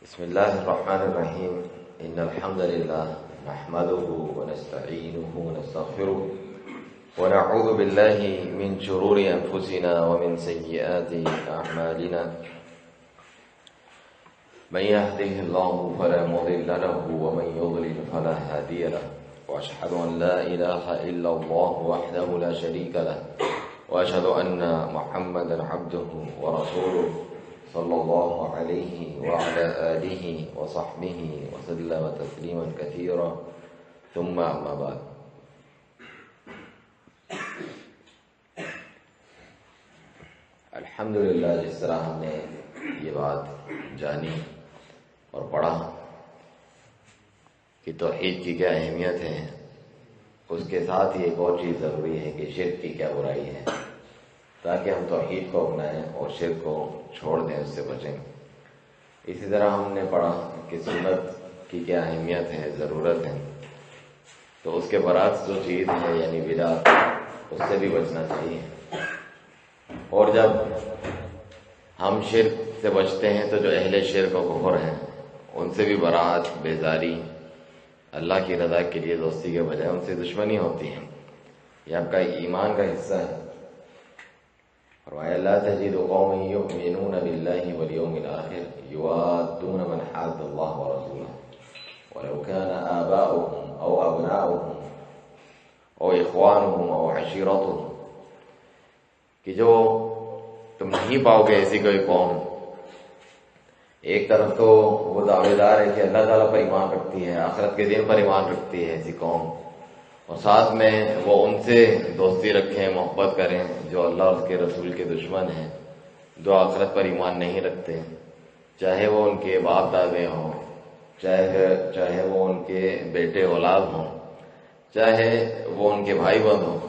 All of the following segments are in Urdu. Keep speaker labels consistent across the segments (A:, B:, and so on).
A: بسم الله الرحمن الرحيم إن الحمد لله نحمده ونستعينه ونستغفره ونعوذ بالله من شرور أنفسنا ومن سيئات أعمالنا من يهده الله فلا مضل له ومن يضلل فلا هادي له وأشهد أن لا إله إلا الله وحده لا شريك له وأشهد أن محمدا عبده ورسوله صلى الله عليه وعلى آله وصحبه وسلم تسليما كثيرا ثم أما بعد. الحمدللہ جس طرح ہم نے یہ بات جانی اور پڑھا کہ توحید کی کیا اہمیت ہے، اس کے ساتھ ہی ایک اور چیز ضروری ہے کہ شرک کی کیا برائی ہے، تاکہ ہم توحید کو اپنائیں اور شرک کو چھوڑ دیں، اس سے بچیں. اسی طرح ہم نے پڑھا کہ سنت کی کیا اہمیت ہے، ضرورت ہے. تو اس کے برعکس جو چیز ہے یعنی بدعت، اس سے بھی بچنا چاہیے. اور جب ہم شرک سے بچتے ہیں تو جو اہل شرک و کفر ہیں ان سے بھی برات، بیزاری، اللہ کی رضا کے لیے دوستی کے بجائے ان سے دشمنی ہوتی ہے. یہ آپ کا ایمان کا حصہ ہے. فرمایا لا تجد قوم یؤمنون باللہ والیوم الآخر یوادون من حاد اللہ ورسولہ ولو كان آباؤهم او ابناؤهم او اخوانهم او عشیرتهم، کہ جو تم نہیں پاؤ گے ایسی کوئی قوم. ایک طرف تو وہ دعوے دار ہے کہ اللہ تعالیٰ پر ایمان رکھتی ہے، آخرت کے دن پر ایمان رکھتی ہے ایسی قوم، اور ساتھ میں وہ ان سے دوستی رکھیں، محبت کریں جو اللہ اور اس کے رسول کے دشمن ہیں، جو آخرت پر ایمان نہیں رکھتے، چاہے وہ ان کے باپ دادے ہوں، چاہے وہ ان کے بیٹے اولاد ہوں، چاہے وہ ان کے بھائی بہن ہوں،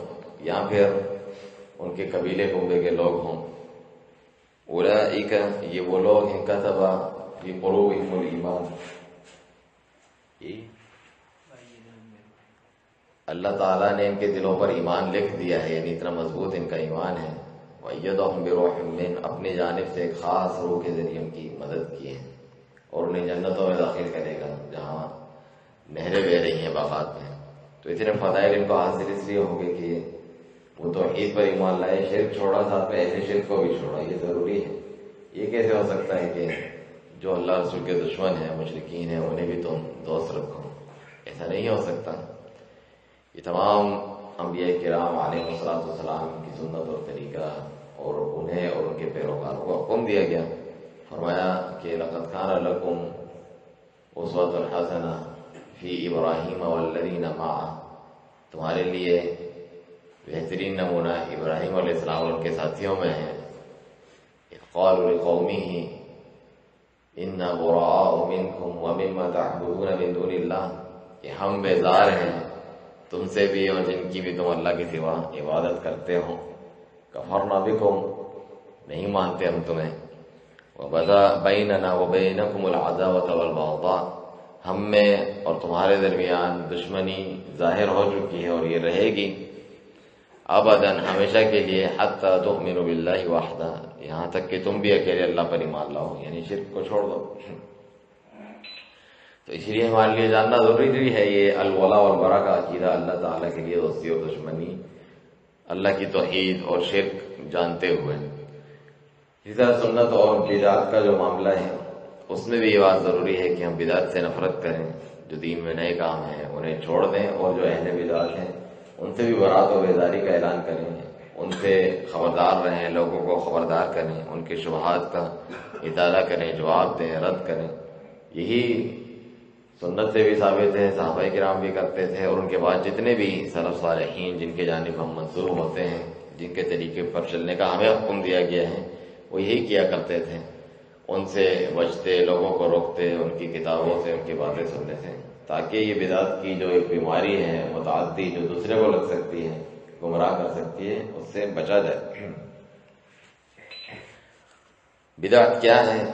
A: یا پھر ان کے قبیلے کنبے کے لوگ ہوں. اولئک، یہ وہ لوگ ہیں کتب فی قلوبہم الایمان، اللہ تعالیٰ نے ان کے دلوں پر ایمان لکھ دیا ہے، یعنی اتنا مضبوط ان کا ایمان ہے. وَأَيَّدَهُم بِرُوحٍ مِّنْ، اپنی جانب سے ایک خاص روح کے ذریعے ان کی مدد کی ہے اور انہیں جنتوں میں داخل کرے گا جہاں نہریں بہہ رہی ہیں باغات میں. تو اتنے فضائل ان کو حاصل اس لیے ہوں گے کہ وہ توحید پر ایمان لائے، شرک چھوڑا، ساتھ میں اہل شرک کو بھی چھوڑا. یہ ضروری ہے. یہ کیسے ہو سکتا ہے کہ جو اللہ رسول کے دشمن ہیں، مشرکین ہیں، انہیں بھی تم دوست رکھو؟ ایسا نہیں ہو سکتا. یہ تمام انبیاء کرام علیہ السلام کی سنت اور طریقہ، اور انہیں اور ان کے پیروکاروں کو حکم دیا گیا. فرمایا کہ لقد کان لکم اسوۃ حسنہ فی ابراہیم والذین معہ، تمہارے لیے بہترین نمونہ ابراہیم علیہ السلام اور ان کے ساتھیوں میں ہے. قالوا لقومہ انا براء منکم ومما تعبدون من دون اللہ، کہ ہم بیزار ہیں تم سے بھی اور جن کی بھی تم اللہ کے سوا عبادت کرتے ہو. کفرنا بکم، نہیں مانتے ہم تمہیں. وبدا بیننا وبینکم العداوۃ والبغضاء، ہم میں اور تمہارے درمیان دشمنی ظاہر ہو چکی ہے اور یہ رہے گی ابداً، ہمیشہ کے لیے، حتی تؤمنوا باللہ وحدہ، یہاں تک کہ تم بھی اکیلے اللہ پر ایمان لاؤ، یعنی شرک کو چھوڑ دو. تو اس لیے ہمارے لیے جاننا ضروری ہے یہ الولاء والبراء کا عقیدہ، اللہ تعالیٰ کے لیے دوستی اور دشمنی، اللہ کی توحید اور شرک جانتے ہوئے. اسی طرح سنت اور بدعت کا جو معاملہ ہے اس میں بھی یہ بات ضروری ہے کہ ہم بدعت سے نفرت کریں. جو دین میں نئے کام ہیں انہیں چھوڑ دیں، اور جو اہل بدعت ہیں ان سے بھی برات و بیزاری کا اعلان کریں، ان سے خبردار رہیں، لوگوں کو خبردار کریں، ان کے شبہات کا اطالہ کریں، جواب دیں، رد کریں. یہی سنت سے بھی ثابت ہے، صحابہ کرام بھی کرتے تھے، اور ان کے بعد جتنے بھی سلف صالحین جن کے جانب ہم منسوب ہوتے ہیں، جن کے طریقے پر چلنے کا ہمیں حکم دیا گیا ہے، وہ یہی کیا کرتے تھے. ان سے بچتے، لوگوں کو روکتے، ان کی کتابوں سے ان کی باتیں سنتے تھے، تاکہ یہ بدعت کی جو ایک بیماری ہے متعدی، جو دوسرے کو لگ سکتی ہے، گمراہ کر سکتی ہے، اس سے بچا جائے. بدعت کیا ہے؟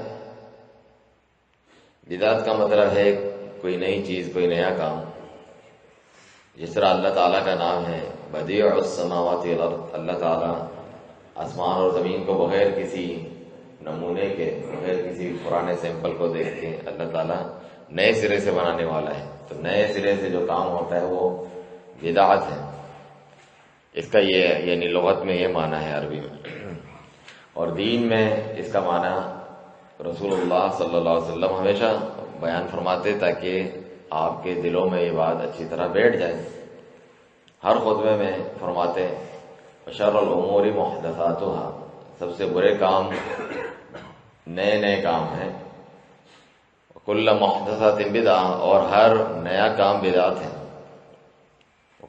A: بدعت کا مطلب ہے کوئی نئی چیز، کوئی نیا کام. جس طرح اللہ تعالیٰ کا نام ہے بدیع السماوات والارض، اللہ تعالیٰ آسمان اور زمین کو بغیر کسی نمونے کے بغیر کسی پرانے سیمپل کو دیکھ کے اللہ تعالیٰ نئے سرے سے بنانے والا ہے. تو نئے سرے سے جو کام ہوتا ہے وہ بدعت ہے. اس کا یہ یعنی لغت میں یہ معنی ہے عربی میں. اور دین میں اس کا معنی رسول اللہ صلی اللہ علیہ وسلم ہمیشہ بیان فرماتے تاکہ آپ کے دلوں میں یہ بات اچھی طرح بیٹھ جائے. ہر خطبے میں فرماتے شر الامور محدثاتها، سب سے برے کام نئے کام ہیں. کل محدثات بدعہ، اور ہر نیا کام بدعت ہے.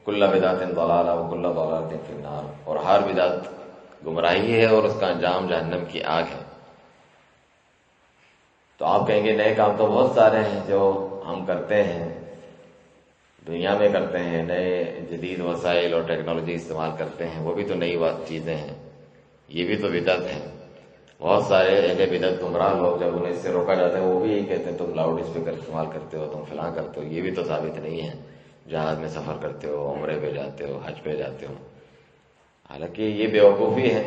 A: کل بدعت ضلالہ وکل ضلالۃ فی النار، اور ہر بدعت گمراہی ہے اور اس کا انجام جہنم کی آگ ہے. تو آپ کہیں گے نئے کام تو بہت سارے ہیں جو ہم کرتے ہیں، دنیا میں کرتے ہیں، نئے جدید وسائل اور ٹیکنالوجی استعمال کرتے ہیں، وہ بھی تو نئی چیزیں ہیں، یہ بھی تو بدعت ہے. بہت سارے اہل بدعت گمراہ لوگ جب انہیں اس سے روکا جاتا ہے وہ بھی یہی کہتے ہیں تم لاؤڈ اسپیکر استعمال کرتے ہو، تم فلاں کرتے ہو. یہ بھی تو ثابت نہیں ہے. جہاز میں سفر کرتے ہو، عمرے پہ جاتے ہو، حج پہ جاتے ہو. حالانکہ یہ بیوقوفی ہے.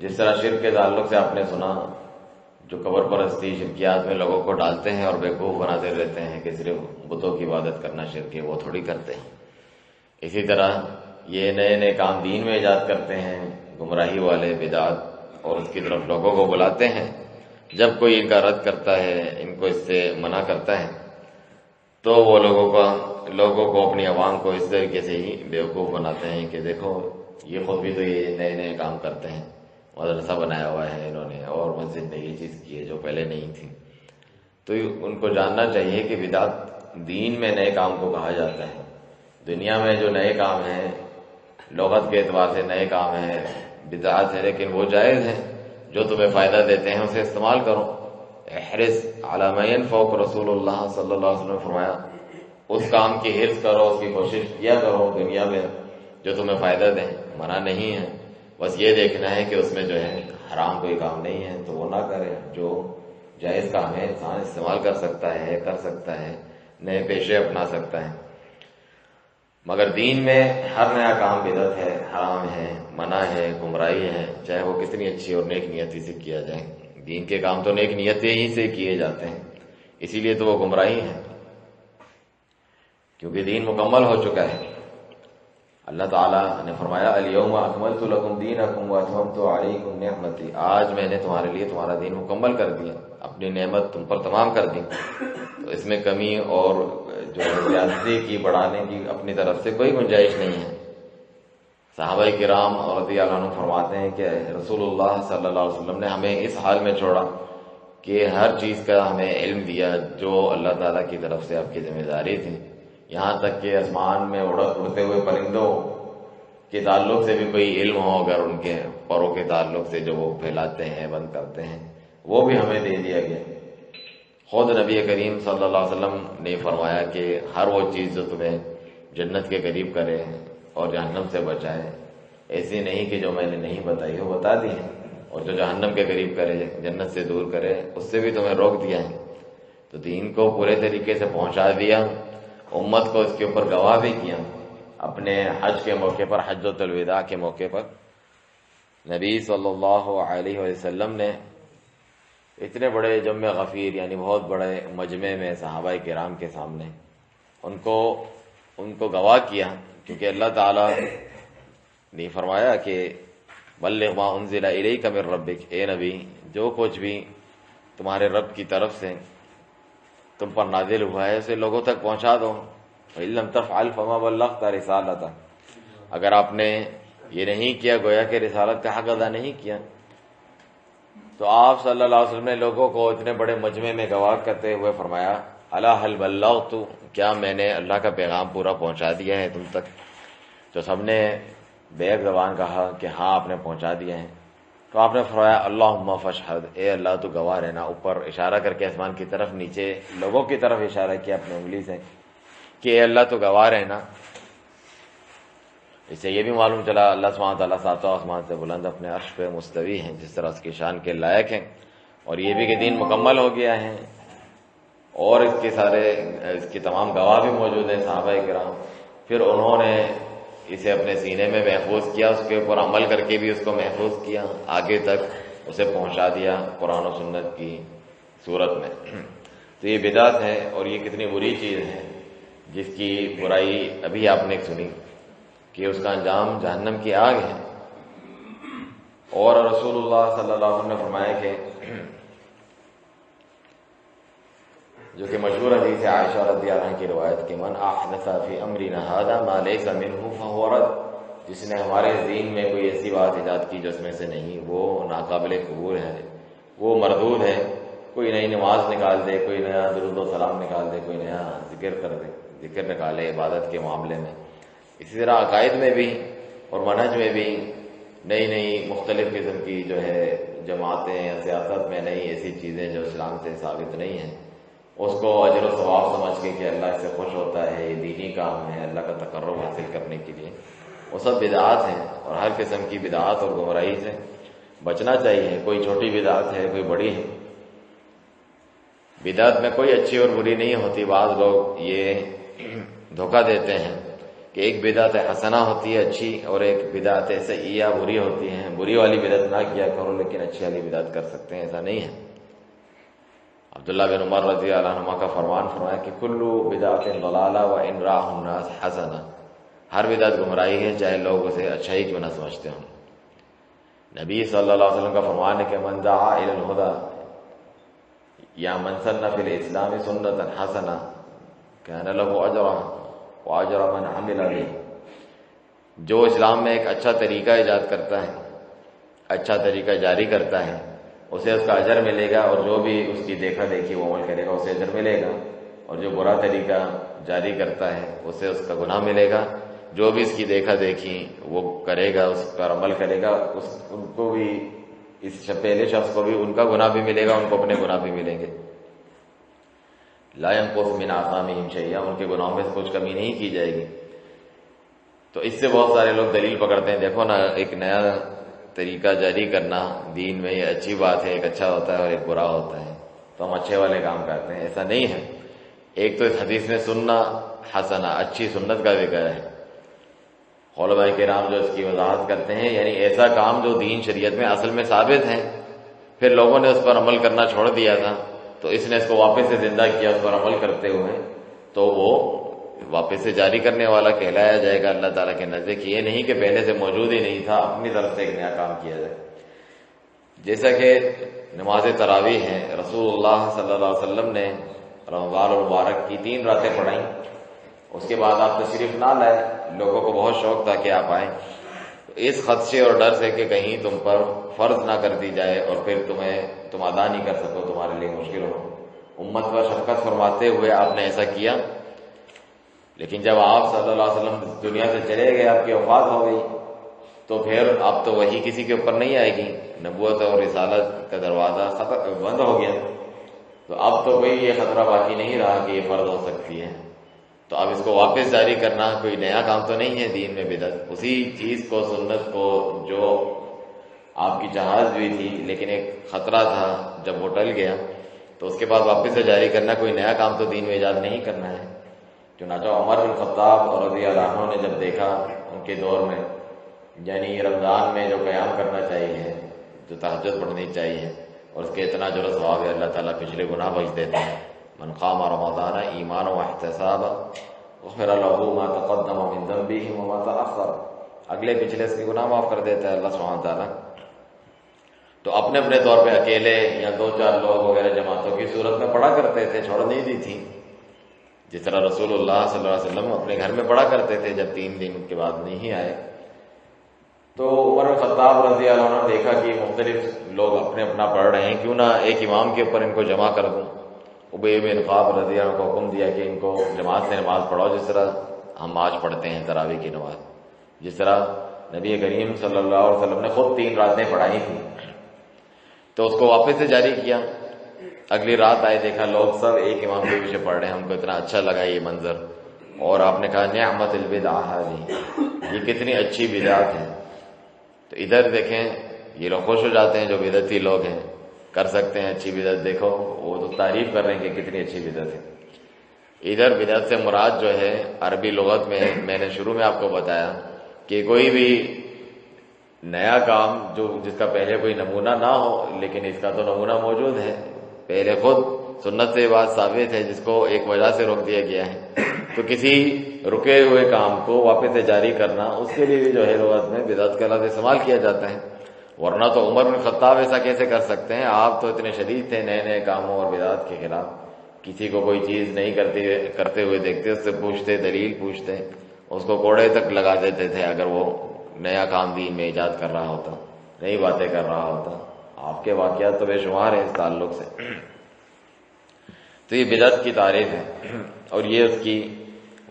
A: جس طرح شرک کے تعلق سے آپ نے سنا جو قبر پرستی شرکیات میں لوگوں کو ڈالتے ہیں اور بیوقوف بناتے رہتے ہیں کہ صرف بتوں کی عبادت کرنا شرک ہے، وہ تھوڑی کرتے ہیں. اسی طرح یہ نئے کام دین میں ایجاد کرتے ہیں گمراہی والے بدعت، اور اس کی طرف لوگوں کو بلاتے ہیں. جب کوئی ان کا رد کرتا ہے، ان کو اس سے منع کرتا ہے، تو وہ لوگوں کو اپنی عوام کو اس طریقے سے ہی بیوقوف بناتے ہیں کہ دیکھو یہ خود بھی تو یہ نئے کام کرتے ہیں، مدرسہ بنایا ہوا ہے انہوں نے، اور مسجد میں یہ چیز کی ہے جو پہلے نہیں تھی. تو ان کو جاننا چاہیے کہ بدعت دین میں نئے کام کو کہا جاتا ہے. دنیا میں جو نئے کام ہیں لغت کے اعتبار سے نئے کام ہیں بدعت ہے، لیکن وہ جائز ہیں. جو تمہیں فائدہ دیتے ہیں اسے استعمال کرو. احرص علی ما ينفعک، رسول اللہ صلی اللہ علیہ وسلم نے فرمایا اس کام کی حرص کرو، اس کی کوشش کیا کرو دنیا میں جو تمہیں فائدہ دیں. منع نہیں ہے، بس یہ دیکھنا ہے کہ اس میں جو ہے حرام کوئی کام نہیں ہے تو وہ نہ کرے. جو جائز کام ہے انسان استعمال کر سکتا ہے، نئے پیشے اپنا سکتا ہے. مگر دین میں ہر نیا کام بدعت ہے، حرام ہے، منع ہے، گمراہی ہے، چاہے وہ کتنی اچھی اور نیک نیتی سے کیا جائے. دین کے کام تو نیک نیتی ہی سے کیے جاتے ہیں، اسی لیے تو وہ گمراہی ہے، کیونکہ دین مکمل ہو چکا ہے. اللہ تعالیٰ نے فرمایا الیوم اکملت لکم دینکم واتممت علیکم نعمتی، آج میں نے تمہارے لیے تمہارا دین مکمل کر دیا، اپنی نعمت تم پر تمام کر دی. تو اس میں کمی اور جو زیادتی کی بڑھانے کی اپنی طرف سے کوئی گنجائش نہیں ہے. صحابہ کرام رضی اللہ عنہ فرماتے ہیں کہ رسول اللہ صلی اللہ علیہ وسلم نے ہمیں اس حال میں چھوڑا کہ ہر چیز کا ہمیں علم دیا جو اللہ تعالیٰ کی طرف سے آپ کی ذمہ داری تھی. یہاں تک کہ آسمان میں اڑتے ہوئے پرندوں کے تعلق سے بھی کوئی علم ہو، اگر ان کے پروں کے تعلق سے جو وہ پھیلاتے ہیں بند کرتے ہیں وہ بھی ہمیں دے دیا گیا. خود نبی کریم صلی اللہ علیہ وسلم نے فرمایا کہ ہر وہ چیز جو تمہیں جنت کے قریب کرے اور جہنم سے بچائے، ایسی نہیں کہ جو میں نے نہیں بتائی وہ بتا دی ہے، اور جو جہنم کے قریب کرے جنت سے دور کرے اس سے بھی تمہیں روک دیا ہے. تو دین کو پورے طریقے سے پہنچا دیا، امت کو اس کے اوپر گواہ بھی کیا. اپنے حج کے موقع پر، حجۃ الوداع کے موقع پر نبی صلی اللہ علیہ وسلم نے اتنے بڑے جمع غفیر یعنی بہت بڑے مجمع میں صحابہ کرام کے سامنے ان کو گواہ کیا، کیونکہ اللہ تعالیٰ نے فرمایا کہ بلغ ما انزل الیک من ربک، اے نبی جو کچھ بھی تمہارے رب کی طرف سے تم پر نازل ہوا ہے اسے لوگوں تک پہنچا دو. وَإِن لَّمْ تَفْعَلْ فَمَا بَلَّغْتَ رِسَالَتَهُ، اگر آپ نے یہ نہیں کیا گویا کہ رسالت کا حق ادا نہیں کیا. تو آپ صلی اللہ علیہ وسلم نے لوگوں کو اتنے بڑے مجمع میں گواہ کرتے ہوئے فرمایا الا هل بلغت، کیا میں نے اللہ کا پیغام پورا پہنچا دیا ہے تم تک؟ تو سب نے بے ایک زبان کہا کہ ہاں آپ نے پہنچا دیا ہے. تو آپ نے فرمایا اللہم فاشہد، اے اللہ تو گواہ رہنا. اوپر اشارہ کر کے آسمان کی طرف، نیچے لوگوں کی طرف اشارہ کیا اپنی انگلی سے کہ اے اللہ تو گواہ رہنا. اس سے یہ بھی معلوم چلا اللہ سبحانہ وتعالیٰ ساتوں آسمان سے بلند اپنے عرش پہ مستوی ہیں، جس طرح اس کی شان کے لائق ہیں. اور یہ بھی کہ دین مکمل ہو گیا ہے، اور اس کی تمام گواہ بھی موجود ہیں صحابہ کرام. پھر انہوں نے اسے اپنے سینے میں محفوظ کیا، اس کے اوپر عمل کر کے بھی اس کو محفوظ کیا، آگے تک اسے پہنچا دیا قرآن و سنت کی صورت میں۔ تو یہ بدعت ہے، اور یہ کتنی بری چیز ہے جس کی برائی ابھی آپ نے سنی کہ اس کا انجام جہنم کی آگ ہے۔ اور رسول اللہ صلی اللہ علیہ وسلم نے فرمایا کہ جو کہ مشہور حدیث ہے عائشہ رضی اللہ عنہ کی روایت کہ من احدث فی امرنا ھذا ما لیس منہ فہو رد، جس نے ہمارے دین میں کوئی ایسی بات ایجاد کی جو اس میں سے نہیں، وہ ناقابل قبول ہے، وہ مردود ہے۔ کوئی نئی نماز نکال دے، کوئی نیا درود و سلام نکال دے، کوئی نیا ذکر کر دے، ذکر نکالے عبادت کے معاملے میں۔ اسی طرح عقائد میں بھی اور منہج میں بھی نئی نئی مختلف قسم کی جو ہے جماعتیں یا سیاست میں نئی ایسی چیزیں جو اسلام سے ثابت نہیں ہیں، اس کو اجر و ثواب سمجھ کے کہ اللہ اس سے خوش ہوتا ہے، یہ دینی کام ہے اللہ کا تقرب حاصل کرنے کے لیے، وہ سب بدعات ہیں۔ اور ہر قسم کی بدعات اور گمراہی سے بچنا چاہیے۔ کوئی چھوٹی بدعت ہے، کوئی بڑی ہے۔ بدعت میں کوئی اچھی اور بری نہیں ہوتی۔ بعض لوگ یہ دھوکہ دیتے ہیں کہ ایک بدعت حسنہ ہوتی ہے اچھی، اور ایک بدعت سیئہ بری ہوتی ہے۔ بری والی بدعت نہ کیا کرو لیکن اچھی والی بدعت کر سکتے ہیں، ایسا نہیں ہے۔ عبداللہ بن عمر رضی اللہ عنہما کا فرمان فرمایا کہ کلو بدعت ضلالہ وان راہ الناس حسنہ، ہر بدعت گمراہی ہے چاہے لوگ اسے اچھائی کیوں نہ سمجھتے ہوں۔ نبی صلی اللہ علیہ وسلم کا فرمان ہے کہ من دعا الی الہدی یا من سن فی الاسلام سنتا حسنہ کان لہ اجرہ واجر من عمل بہ، جو اسلام میں ایک اچھا طریقہ ایجاد کرتا ہے، اچھا طریقہ جاری کرتا ہے، اسے اس کا اجر ملے گا، اور جو بھی اس کی دیکھا دیکھی وہ عمل کرے گا اسے اجر ملے گا، اور جو برا طریقہ جاری کرتا ہے اسے اس کا گناہ ملے گا۔ جو بھی اس کی دیکھا دیکھی وہ کرے گا، اس پر عمل کرے گا، ان کو بھی، اس پہلے شخص کو بھی ان کا گناہ بھی ملے گا، ان کو اپنے گناہ بھی ملیں گے۔ لا ينقص من آثامهم شیئا، ان کے گناہوں میں سے کچھ کمی نہیں کی جائے گی۔ تو اس سے بہت سارے لوگ دلیل پکڑتے ہیں، دیکھو نا ایک نیا طریقہ جاری کرنا دین میں یہ اچھی بات ہے، ایک اچھا ہوتا ہے اور ایک برا ہوتا ہے، تو ہم اچھے والے کام کرتے ہیں۔ ایسا نہیں ہے۔ ایک تو اس حدیث میں سننا حسنہ، اچھی سنت کا ذکر ہے۔ علماء کرام جو اس کی وضاحت کرتے ہیں، یعنی ایسا کام جو دین شریعت میں اصل میں ثابت ہے، پھر لوگوں نے اس پر عمل کرنا چھوڑ دیا تھا، تو اس نے اس کو واپس سے زندہ کیا اس پر عمل کرتے ہوئے، تو وہ واپس سے جاری کرنے والا کہلایا جائے گا اللہ تعالیٰ کے نزدیک۔ یہ نہیں کہ پہلے سے موجود ہی نہیں تھا، اپنی طرف سے ایک نیا کام کیا جائے۔ جیسا کہ نماز تراویح ہے، رسول اللہ صلی اللہ علیہ وسلم نے رمضان المبارک کی 3 راتیں پڑھائیں، اس کے بعد آپ تشریف نہ لائے، لوگوں کو بہت شوق تھا کہ آپ آئیں، اس خدشے اور ڈر سے کہ کہیں تم پر فرض نہ کر دی جائے اور پھر تم ادا نہیں کر سکو، تمہارے لیے مشکل ہو، امت پر شفقت فرماتے ہوئے آپ نے ایسا کیا۔ لیکن جب آپ صلی اللہ علیہ وسلم دنیا سے چلے گئے، آپ کی وفات ہو گئی، تو پھر اب تو وہی کسی کے اوپر نہیں آئے گی، نبوت اور رسالت کا دروازہ بند ہو گیا، تو اب تو کوئی یہ خطرہ باقی نہیں رہا کہ یہ فرض ہو سکتی ہے۔ تو اب اس کو واپس جاری کرنا کوئی نیا کام تو نہیں ہے دین میں بدعت، اسی چیز کو، سنت کو جو آپ کی جہاز بھی تھی لیکن ایک خطرہ تھا، جب وہ ٹل گیا تو اس کے بعد واپس سے جاری کرنا کوئی نیا کام تو دین میں ایجاد نہیں کرنا ہے۔ چنانچہ عمر بن خطاب رضی اللہ عنہ نے جب دیکھا ان کے دور میں، یعنی رمضان میں جو قیام کرنا چاہیے، جو تہجد پڑھنی چاہیے، اور اس کے اتنا جو ثواب ہے، اللہ تعالیٰ پچھلے گناہ بخش دیتے ہیں۔ من قام رمضان ایمانا واحتسابا غفر له ما تقدم من ذنبه وما تأخر، اگلے پچھلے اس کے گناہ معاف کر دیتا ہے اللہ سبحانہ تعالیٰ۔ تو اپنے اپنے طور پہ اکیلے یا 2-4 لوگ وغیرہ جماعتوں کی صورت میں پڑھا کرتے تھے، چھوڑ نہیں دی تھی، جس طرح رسول اللہ صلی اللہ علیہ وسلم اپنے گھر میں پڑھا کرتے تھے جب 3 دن کے بعد نہیں آئے۔ تو عمر بن خطاب رضی اللہ عنہ نے دیکھا کہ مختلف لوگ اپنے اپنا پڑھ رہے ہیں، کیوں نہ ایک امام کے اوپر ان کو جمع کر دوں۔ ابی بن کعب رضی اللہ عنہ کو حکم دیا کہ ان کو جماعت سے نماز پڑھاؤ، جس طرح ہم آج پڑھتے ہیں تراویح کی نماز، جس طرح نبی کریم صلی اللہ علیہ وسلم نے خود 3 راتیں پڑھائی تھیں۔ تو اس کو واپس سے جاری کیا۔ اگلی رات آئے، دیکھا لوگ سب ایک امام کے پیچھے پڑھ رہے ہیں، ہم کو اتنا اچھا لگا یہ منظر، اور آپ نے کہا نعمت البدعہ هذه، یہ کتنی اچھی بدعت ہے۔ تو ادھر دیکھیں یہ لوگ خوش ہو جاتے ہیں جو بدعتی لوگ ہیں، کر سکتے ہیں اچھی بدعت، دیکھو وہ تو تعریف کر رہے ہیں کہ کتنی اچھی بدعت ہے۔ ادھر بدعت سے مراد جو ہے عربی لغت میں نے شروع میں آپ کو بتایا کہ کوئی بھی نیا کام جس کا پہلے کوئی نمونہ نہ ہو، لیکن اس کا تو نمونہ موجود ہے، پہلے خود سنت سے بات ثابت ہے جس کو ایک وجہ سے روک دیا گیا ہے، تو کسی رکے ہوئے کام کو واپس سے جاری کرنا، اس کے لیے بھی جو ہے لغت میں بدعت کا لفظ استعمال کیا جاتا ہے۔ ورنہ تو عمر بن خطاب ایسا کیسے کر سکتے ہیں؟ آپ تو اتنے شدید تھے نئے نئے کاموں اور بدعت کے خلاف، کسی کو کوئی چیز نہیں کرتے ہوئے دیکھتے اس سے پوچھتے، دلیل پوچھتے، اس کو کوڑے تک لگا دیتے تھے اگر وہ نیا کام دین میں ایجاد کر رہا ہوتا، نئی باتیں کر رہا ہوتا۔ آپ کے واقعات تو بے شمار ہیں اس تعلق سے۔ تو یہ بدعت کی تعریف ہے، اور یہ اس کی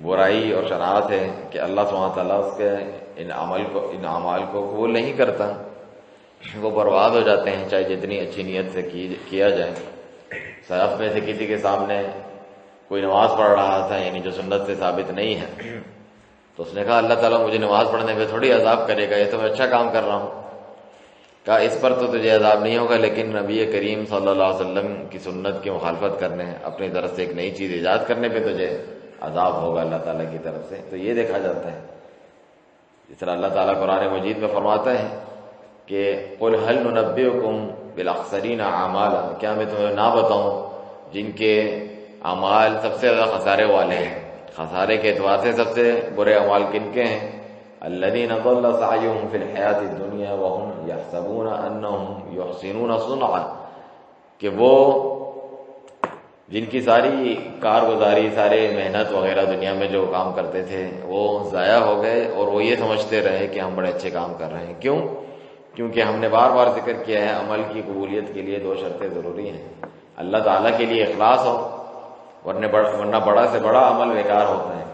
A: برائی اور شناعت ہے کہ اللہ سبحانہ تعالیٰ اس کے ان اعمال کو قبول نہیں کرتا، وہ برباد ہو جاتے ہیں چاہے جتنی اچھی نیت سے کیا جائے۔ سلف میں سے کسی کے سامنے کوئی نماز پڑھ رہا تھا، یعنی جو سنت سے ثابت نہیں ہے، تو اس نے کہا اللہ تعالیٰ مجھے نماز پڑھنے پہ تھوڑی عذاب کرے گا، یہ تو میں اچھا کام کر رہا ہوں۔ کہا اس پر تو تجھے عذاب نہیں ہوگا، لیکن نبی کریم صلی اللہ علیہ وسلم کی سنت کی مخالفت کرنے، اپنی طرف سے ایک نئی چیز ایجاد کرنے پہ تجھے عذاب ہوگا اللہ تعالیٰ کی طرف سے۔ تو یہ دیکھا جاتا ہے، جس طرح اللہ تعالیٰ قرآن مجید میں فرماتا ہے کہ قل هل ننبئکم بالاخسرین اعمالا، کیا میں تمہیں نہ بتاؤں جن کے اعمال سب سے زیادہ خسارے والے ہیں؟ خسارے کے اعتبار سے سب سے برے اعمال کن کے ہیں؟ الذین ضل سعیهم فی الحیاۃ الدنیا وهم یحسبون انهم یحسنون صنعا، کہ وہ جن کی ساری کارگزاری، سارے محنت وغیرہ دنیا میں جو کام کرتے تھے وہ ضائع ہو گئے، اور وہ یہ سمجھتے رہے کہ ہم بڑے اچھے کام کر رہے ہیں۔ کیوں؟ کیونکہ ہم نے بار بار ذکر کیا ہے عمل کی قبولیت کے لیے دو شرطیں ضروری ہیں، اللہ تعالیٰ کے لیے اخلاص ہو، ورنہ بڑا سے بڑا عمل بیکار ہوتا ہے۔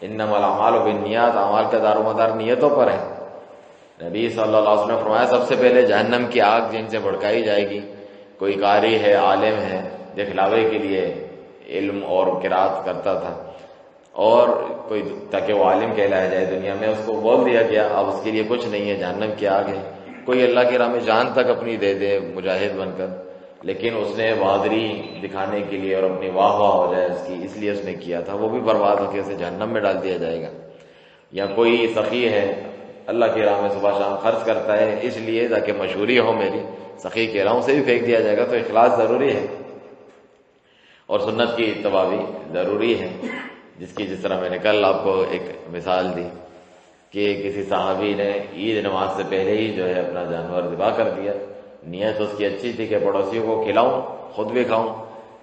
A: انما الاعمال بالنیات، اعمال کا دار و مدار نیتوں پر ہے۔ نبی صلی اللہ علیہ وسلم نے فرمایا سب سے پہلے جہنم کی آگ جن سے بھڑکائی جائے گی، کوئی قاری ہے، عالم ہے، دکھلاوے کے لیے علم اور قرات کرتا تھا، اور کوئی تاکہ وہ عالم کہلایا جائے دنیا میں، اس کو بول دیا گیا اب اس کے لیے کچھ نہیں ہے، جہنم کی آگ ہے۔ کوئی اللہ کی راہ میں جان تک اپنی دے دے مجاہد بن کر، لیکن اس نے بہادری دکھانے کے لیے اور اپنی واہ واہ ہو جائے اس کی، اس لیے اس نے کیا تھا، وہ بھی برباد ہو کے اسے جہنم میں ڈال دیا جائے گا۔ یا کوئی سخی ہے، اللہ کی راہ میں صبح شام خرچ کرتا ہے اس لیے تاکہ مشہوری ہو میری، سخی کہہ رہا ہوں، اسے بھی پھینک دیا جائے گا۔ تو اخلاص ضروری ہے، اور سنت کی اتباع بھی ضروری ہے، جس طرح میں نے کل آپ کو ایک مثال دی کہ کسی صحابی نے عید نماز سے پہلے ہی جو ہے اپنا جانور ذبح کر دیا، نیت اس کی اچھی تھی کہ پڑوسیوں کو کھلاؤں، خود بھی کھاؤں،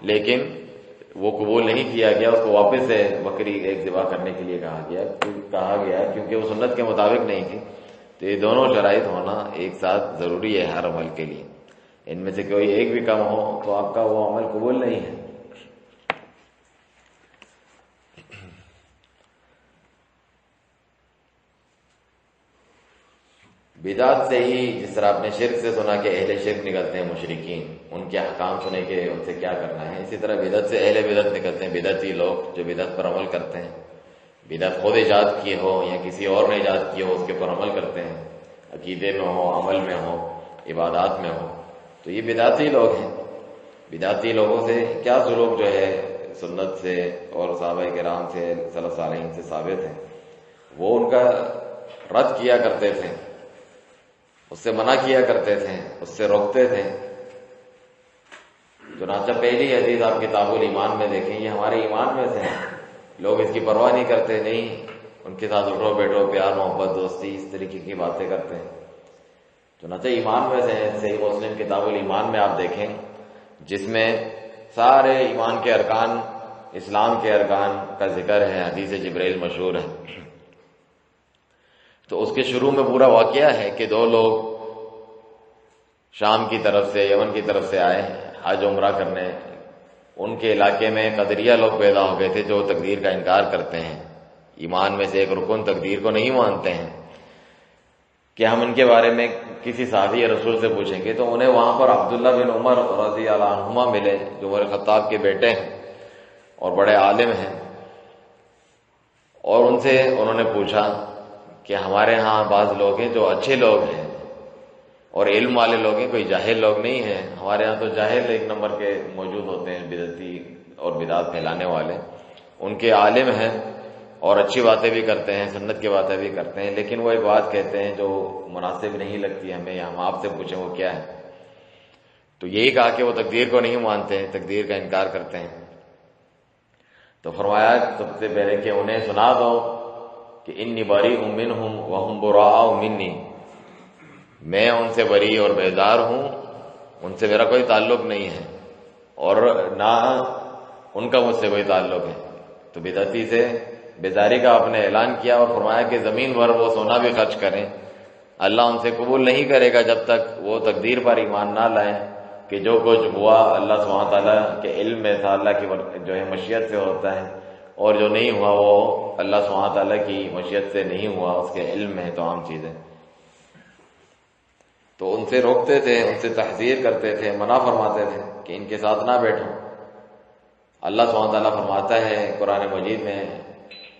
A: لیکن وہ قبول نہیں کیا گیا، اس کو واپس سے بکری ایک ذبح کرنے کے لیے کہا گیا کیونکہ وہ سنت کے مطابق نہیں تھی۔ تو یہ دونوں شرائط ہونا ایک ساتھ ضروری ہے ہر عمل کے لیے، ان میں سے کوئی ایک بھی کم ہو تو آپ کا وہ عمل قبول نہیں ہے۔ بدعت سے ہی، جس طرح آپ نے شرک سے سنا کہ اہل شرک نکلتے ہیں مشرکین، ان کے احکام سنے کہ ان سے کیا کرنا ہے، اسی طرح بدعت سے اہل بدعت نکلتے ہیں بدعتی لوگ جو بدعت پر عمل کرتے ہیں، بدعت خود ایجاد کی ہو یا کسی اور نے ایجاد کی ہو اس کے پر عمل کرتے ہیں، عقیدے میں ہو، عمل میں ہو، عبادات میں ہو، تو یہ بدعتی لوگ ہیں۔ بدعتی لوگوں سے کیا سلوک جو ہے سنت سے اور صحابہ کرام سے، سلف صالحین سے ثابت ہے، وہ ان کا رد کیا کرتے تھے، اس سے منع کیا کرتے تھے، اس سے روکتے تھے۔ چنانچہ پہلی حدیث آپ کتاب الایمان میں دیکھیں، یہ ہمارے ایمان میں سے ہیں، لوگ اس کی پرواہ نہیں کرتے، نہیں ان کے ساتھ اٹھو بیٹھو، پیار محبت دوستی اس طریقے کی باتیں کرتے ہیں۔ چنانچہ ایمان میں سے ہیں، صحیح مسلم کتاب الایمان میں آپ دیکھیں جس میں سارے ایمان کے ارکان، اسلام کے ارکان کا ذکر ہے، حدیث جبرائیل مشہور ہے۔ تو اس کے شروع میں پورا واقعہ ہے کہ دو لوگ شام کی طرف سے، یمن کی طرف سے آئے حج عمرہ کرنے، ان کے علاقے میں قدریہ لوگ پیدا ہو گئے تھے جو تقدیر کا انکار کرتے ہیں، ایمان میں سے ایک رکن تقدیر کو نہیں مانتے ہیں، کہ ہم ان کے بارے میں کسی صحابی رسول سے پوچھیں گے، تو انہیں وہاں پر عبداللہ بن عمر رضی اللہ عنہما ملے جو عمر خطاب کے بیٹے ہیں اور بڑے عالم ہیں، اور ان سے انہوں نے پوچھا کہ ہمارے ہاں بعض لوگ ہیں جو اچھے لوگ ہیں اور علم والے لوگ ہیں، کوئی جاہل لوگ نہیں ہیں، ہمارے ہاں تو جاہل ایک نمبر کے موجود ہوتے ہیں، بدعتی اور بدعت پھیلانے والے، ان کے عالم ہیں اور اچھی باتیں بھی کرتے ہیں، سنت کی باتیں بھی کرتے ہیں، لیکن وہ ایک بات کہتے ہیں جو مناسب نہیں لگتی ہمیں، یا ہم آپ سے پوچھیں وہ کیا ہے، تو یہی کہا کہ وہ تقدیر کو نہیں مانتے ہیں، تقدیر کا انکار کرتے ہیں۔ تو فرمایا سب سے پہلے کہ انہیں سنا دو کہ انی بریء منہم وہم براء منی، میں ان سے بری اور بیزار ہوں، ان سے میرا کوئی تعلق نہیں ہے اور نہ ان کا مجھ سے کوئی تعلق ہے۔ تو بدعتی سے بیزاری کا آپ نے اعلان کیا اور فرمایا کہ زمین بھر وہ سونا بھی خرچ کریں، اللہ ان سے قبول نہیں کرے گا جب تک وہ تقدیر پر ایمان نہ لائیں کہ جو کچھ ہوا اللہ سبحانہ تعالیٰ کے علم میں تھا، اللہ کی جو ہے مشیت سے ہوتا ہے، اور جو نہیں ہوا وہ اللہ سبحانہ تعالیٰ کی مشیت سے نہیں ہوا، اس کے علم میں تمام چیزیں۔ تو ان سے روکتے تھے، ان سے تحذیر کرتے تھے، منع فرماتے تھے کہ ان کے ساتھ نہ بیٹھو۔ اللہ سبحانہ تعالیٰ فرماتا ہے قرآن مجید میں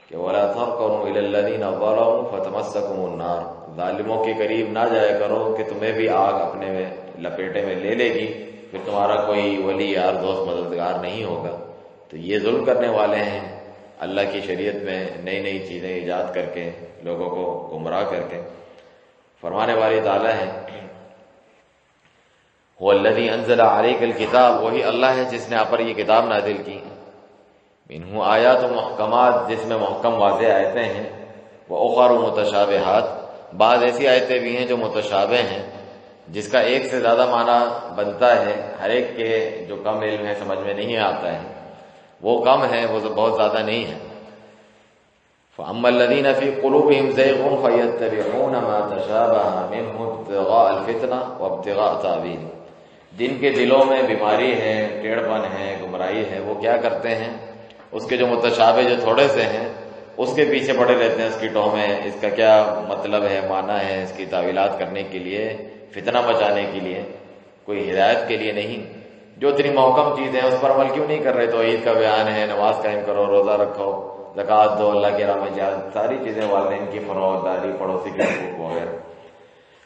A: کہ وَلَا تَرْكَنُوا إِلَى الَّذِينَ ظَلَمُوا فَتَمَسَّكُمُ النَّارُ، ظالموں کے قریب نہ جایا کرو کہ تمہیں بھی آگ اپنے میں لپیٹے میں لے لے گی، پھر تمہارا کوئی ولی یار دوست مددگار نہیں ہوگا۔ تو یہ ظلم کرنے والے ہیں، اللہ کی شریعت میں نئی نئی چیزیں ایجاد کر کے لوگوں کو گمراہ کر کے۔ فرمانے والی تعالیٰ ہے هو الذی انزل علیک الکتاب، وہی اللہ ہے جس نے آپ پر یہ کتاب نازل کی، منہ آیات و محکمات، جس میں محکم واضح آیتیں ہیں، وأخر متشابہات، بعض ایسی آیتیں بھی ہیں جو متشابہ ہیں، جس کا ایک سے زیادہ معنی بنتا ہے، ہر ایک کے جو کم علم ہے سمجھ میں نہیں آتا ہے، وہ کم ہے، وہ بہت زیادہ نہیں ہے۔ فَأَمَّا الَّذِينَ فِي قُلُوبِهِمْ زَيْغٌ فَيَتَّبِعُونَ مَا تَشَابَهَ مِنْهُ ابْتِغَاءَ الْفِتْنَةِ وَابْتِغَاءَ تَأْوِيلِهِ، جن کے دلوں میں بیماری ہے، ٹیڑھپن ہے، گمراہی ہے، وہ کیا کرتے ہیں، اس کے جو متشابہ جو تھوڑے سے ہیں اس کے پیچھے پڑے رہتے ہیں، اس کی ٹوہ میں، اس کا کیا مطلب ہے، معنی ہے، اس کی تعویلات کرنے کے لیے، فتنہ مچانے کے لیے، کوئی ہدایت کے لیے نہیں۔ جو اتنی محکم چیزیں ہیں اس پر عمل کیوں نہیں کر رہے؟ تو عید کا بیان ہے، نماز قائم کرو، روزہ رکھو، زکوٰۃ دو، اللہ کی راہ میں جہاد، ساری چیزیں، والدین کی فروغ داری، پڑوسی کی حقوق وغیرہ،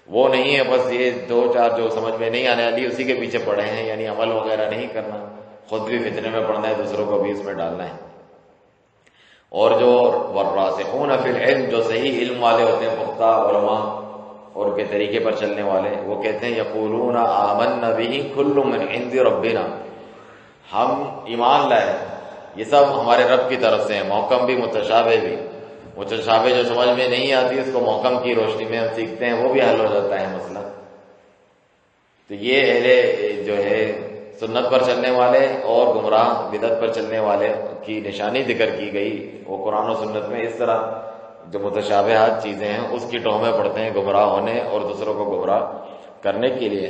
A: وہ نہیں ہے۔ بس یہ دو چار جو سمجھ میں نہیں آنے والی اسی کے پیچھے پڑے ہیں، یعنی عمل وغیرہ نہیں کرنا، خود بھی فتنے میں پڑنا ہے، دوسروں کو بھی اس میں ڈالنا ہے۔ اور جو والراسخون فی العلم، جو صحیح علم والے ہوتے ہیں، پختہ علماء اور کے طریقے پر چلنے والے، وہ کہتے ہیں یقولون آمنا بہ کل من عند ربنا، ہم ایمان لائے، یہ سب ہمارے رب کی طرف سے ہیں، محکم بھی متشابہ بھی۔ متشابہ جو سمجھ میں نہیں آتی اس کو محکم کی روشنی میں ہم سیکھتے ہیں، وہ بھی حل ہو جاتا ہے مسئلہ۔ تو یہ اہل جو ہے سنت پر چلنے والے اور گمراہ بدعت پر چلنے والے کی نشانی ذکر کی گئی، وہ قرآن و سنت میں اس طرح جو متشابہات چیزیں ہیں اس کی ٹوہ میں پڑتے ہیں، گمراہ ہونے اور دوسروں کو گمراہ کرنے کے لیے۔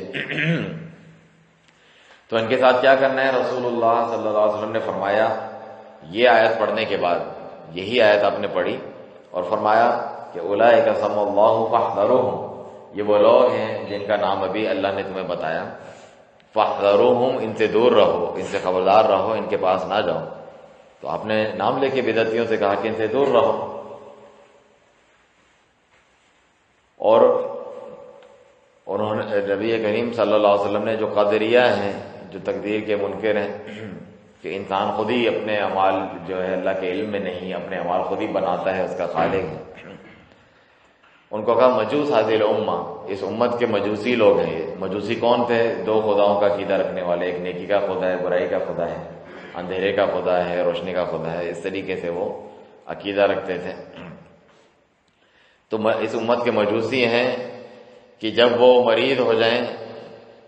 A: تو ان کے ساتھ کیا کرنا ہے؟ رسول اللہ صلی اللہ علیہ وسلم نے فرمایا، یہ آیت پڑھنے کے بعد یہی آیت آپ نے پڑھی اور فرمایا کہ اولئک سم اللہ فاحذروہم، یہ وہ لوگ ہیں جن کا نام ابھی اللہ نے تمہیں بتایا، فاحذروہم، ان سے دور رہو، ان سے خبردار رہو، ان کے پاس نہ جاؤ۔ تو آپ نے نام لے کے بدعتیوں سے کہا کہ ان سے دور رہو۔ اور انہوں نے نبی کریم صلی اللہ علیہ وسلم نے جو قادریہ ہیں، جو تقدیر کے منکر ہیں کہ انسان خود ہی اپنے اعمال جو ہے اللہ کے علم میں نہیں، اپنے اعمال خود ہی بناتا ہے، اس کا خالق ہے، ان کو کہا مجوس هذه الامہ، اس امت کے مجوسی لوگ ہیں۔ یہ مجوسی کون تھے؟ دو خداؤں کا عقیدہ رکھنے والے، ایک نیکی کا خدا ہے، برائی کا خدا ہے، اندھیرے کا خدا ہے، روشنی کا خدا ہے، اس طریقے سے وہ عقیدہ رکھتے تھے۔ تو اس امت کے مجوسی ہیں کہ جب وہ مریض ہو جائیں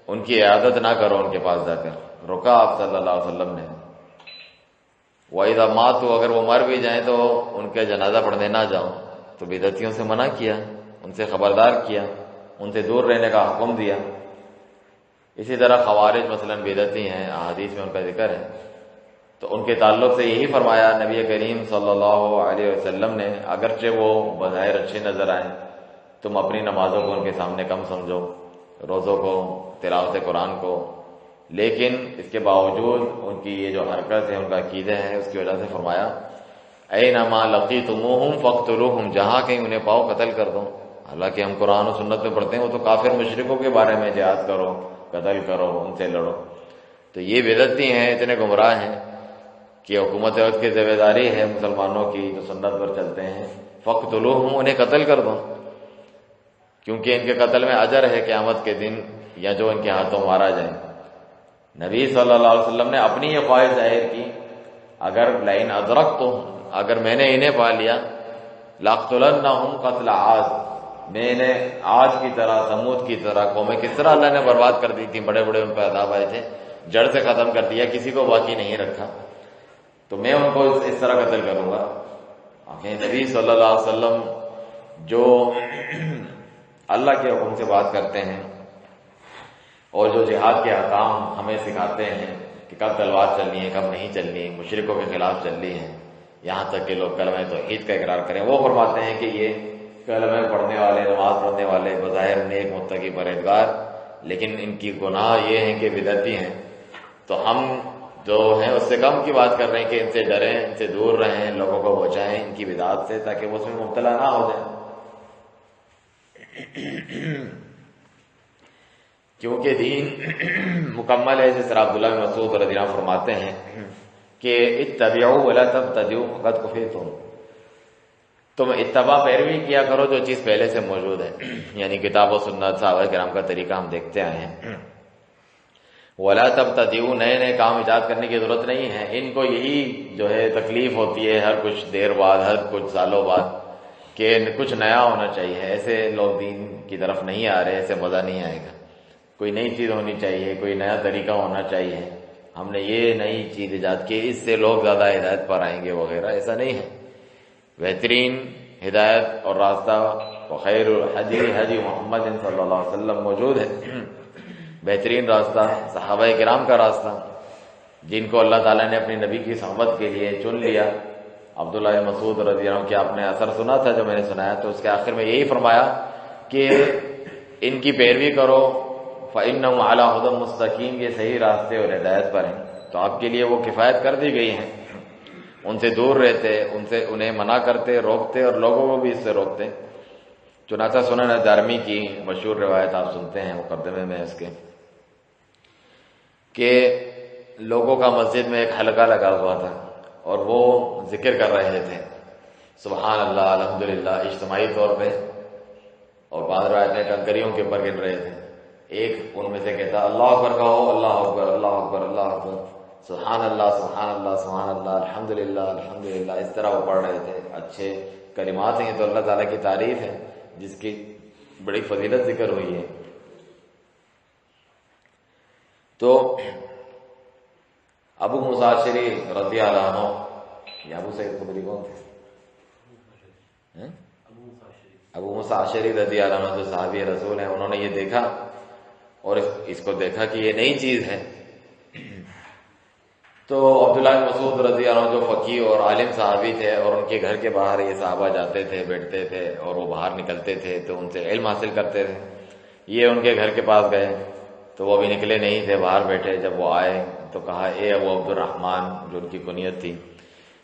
A: ان کی عیادت نہ کرو، ان کے پاس جا کر روکا آپ صلی اللہ علیہ وسلم نے۔ وَإِذَا مَاتُوا، اگر وہ مر بھی جائیں تو ان کے جنازہ پڑھنے نہ جاؤ۔ تو بدعتیوں سے منع کیا، ان سے خبردار کیا، ان سے دور رہنے کا حکم دیا۔ اسی طرح خوارج مثلا بدعتی ہیں، احادیث میں ان کا ذکر ہے، تو ان کے تعلق سے یہی فرمایا نبی کریم صلی اللہ علیہ وسلم نے، اگرچہ وہ بظاہر اچھے نظر آئیں، تم اپنی نمازوں کو ان کے سامنے کم سمجھو، روزوں کو، تلاوت قرآن کو، لیکن اس کے باوجود ان کی یہ جو حرکت ہے، ان کا عقیدہ ہے، اس کی وجہ سے فرمایا اینما لقیتموہم فاقتلوہم، جہاں کہیں انہیں پاؤ قتل کر دو۔ حالانکہ ہم قرآن و سنت میں پڑھتے ہیں وہ تو کافر مشرکوں کے بارے میں جہاد کرو، قتل کرو، ان سے لڑو۔ تو یہ بدعتی ہیں، اتنے گمراہ ہیں کہ حکومت وقت کی ذمہ داری ہے مسلمانوں کی جو سنت پر چلتے ہیں، فقتلوہم، انہیں قتل کر دو، کیونکہ ان کے قتل میں اجر ہے قیامت کے دن، یا جو ان کے ہاتھوں مارا جائے۔ نبی صلی اللہ علیہ وسلم نے اپنی یہ خواہش ظاہر کی، اگر لئن ادرکتہم، اگر میں نے انہیں پا لیا، لاقتلنہم قتل عاد، میں انہیں عاد کی طرح، ثمود کی طرح، قومیں کس طرح اللہ نے برباد کر دی تھی، بڑے بڑے ان پہ عذاب آئے تھے، جڑ سے ختم کر دیا، کسی کو باقی نہیں رکھا، تو میں ان کو اس طرح قتل کروں گا۔ نبی صلی اللہ علیہ وسلم جو اللہ کے حکم سے بات کرتے ہیں اور جو جہاد کے احکام ہمیں سکھاتے ہیں کہ کب تلوار چلنی ہے، کب نہیں چلنی ہے، مشرکوں کے خلاف چلنی ہے، یہاں تک کہ لوگ کلمہ توحید کا اقرار کریں، وہ فرماتے ہیں کہ یہ کلمہ پڑھنے والے، نماز پڑھنے والے بظاہر نیک متقی پرہیزگار، لیکن ان کی گناہ یہ ہیں کہ بدعتی ہیں، تو ہم جو ہیں اس سے کم کی بات کر رہے ہیں کہ ان سے ڈریں، ان سے دور رہیں، لوگوں کو بچائیں ان کی بدعات سے، تاکہ وہ اس میں مبتلا نہ ہو جائیں۔ کیونکہ دین مکمل ہے، جس طرح عبداللہ بن مسعود رضی اللہ عنہ فرماتے ہیں کہ اتبعوا ولا تبتدعوا فقد کفیتم، تم اتباع پیروی کیا کرو جو چیز پہلے سے موجود ہے، یعنی کتاب و سنت، صحابہ کرام کا طریقہ ہم دیکھتے آئے ہیں۔ ولا تبتدعوا، نئے نئے کام ایجاد کرنے کی ضرورت نہیں ہے، ان کو یہی جو ہے تکلیف ہوتی ہے ہر کچھ دیر بعد، ہر کچھ سالوں بعد، کہ کچھ نیا ہونا چاہیے، ایسے لوگ دین کی طرف نہیں آ رہے، ایسے مزہ نہیں آئے گا، کوئی نئی چیز ہونی چاہیے، کوئی نیا طریقہ ہونا چاہیے، ہم نے یہ نئی چیز ایجاد کی، اس سے لوگ زیادہ ہدایت پر آئیں گے وغیرہ، ایسا نہیں ہے۔ بہترین ہدایت اور راستہ وخیر الحدی حدی محمد صلی اللہ علیہ وسلم موجود ہے، بہترین راستہ صحابہ کرام کا راستہ، جن کو اللہ تعالیٰ نے اپنی نبی کی صحبت کے لیے چن لیا۔ عبداللہ بن مسعود رضی اللہ عنہ کہ آپ نے اثر سنا تھا جو میں نے سنایا، تو اس کے آخر میں یہی فرمایا کہ ان کی پیروی کرو، فإنہم علی ھدی مستقیم، یہ صحیح راستے اور ہدایت پر ہیں، تو آپ کے لیے وہ کفایت کر دی گئی ہیں۔ ان سے دور رہتے، انہیں منع کرتے، روکتے، اور لوگوں کو بھی اس سے روکتے۔ چنانچہ سنن دارمی کی مشہور روایت آپ سنتے ہیں مقدمے میں اس کے، کہ لوگوں کا مسجد میں ایک حلقہ لگا ہوا تھا اور وہ ذکر کر رہے تھے، سبحان اللہ، الحمدللہ، اجتماعی طور پہ، اور بعض روایت میں کنکریوں کے اوپر گر رہے تھے۔ ایک ان میں سے کہتا اللہ اکبر کہو، اللہ اکبر، اللہ اکبر، اللہ اکبر، سبحان اللہ، سبحان اللہ، سبحان اللہ، الحمدللہ، الحمدللہ، اس طرح وہ پڑھ رہے تھے۔ اچھے کلمات ہیں، تو اللہ تعالیٰ کی تعریف ہے جس کی بڑی فضیلت ذکر ہوئی ہے۔ تو ابو موسیٰ اشعری رضی اللہ عنہ، یا ابو سعید خدری کون تھے؟ ابو موسیٰ اشعری رضی اللہ عنہ جو صحابی رسول ہیں، انہوں نے یہ دیکھا اور اس کو دیکھا کہ یہ نئی چیز ہے، تو عبداللہ بن مسعود رضی اللہ عنہ جو فقیہ اور عالم صحابی تھے، اور ان کے گھر کے باہر یہ صحابہ جاتے تھے، بیٹھتے تھے، اور وہ باہر نکلتے تھے تو ان سے علم حاصل کرتے تھے۔ یہ ان کے گھر کے پاس گئے تو وہ بھی نکلے نہیں تھے، باہر بیٹھے۔ جب وہ آئے تو کہا، اے ابو عبد الرحمن، جو ان کی کنیت تھی،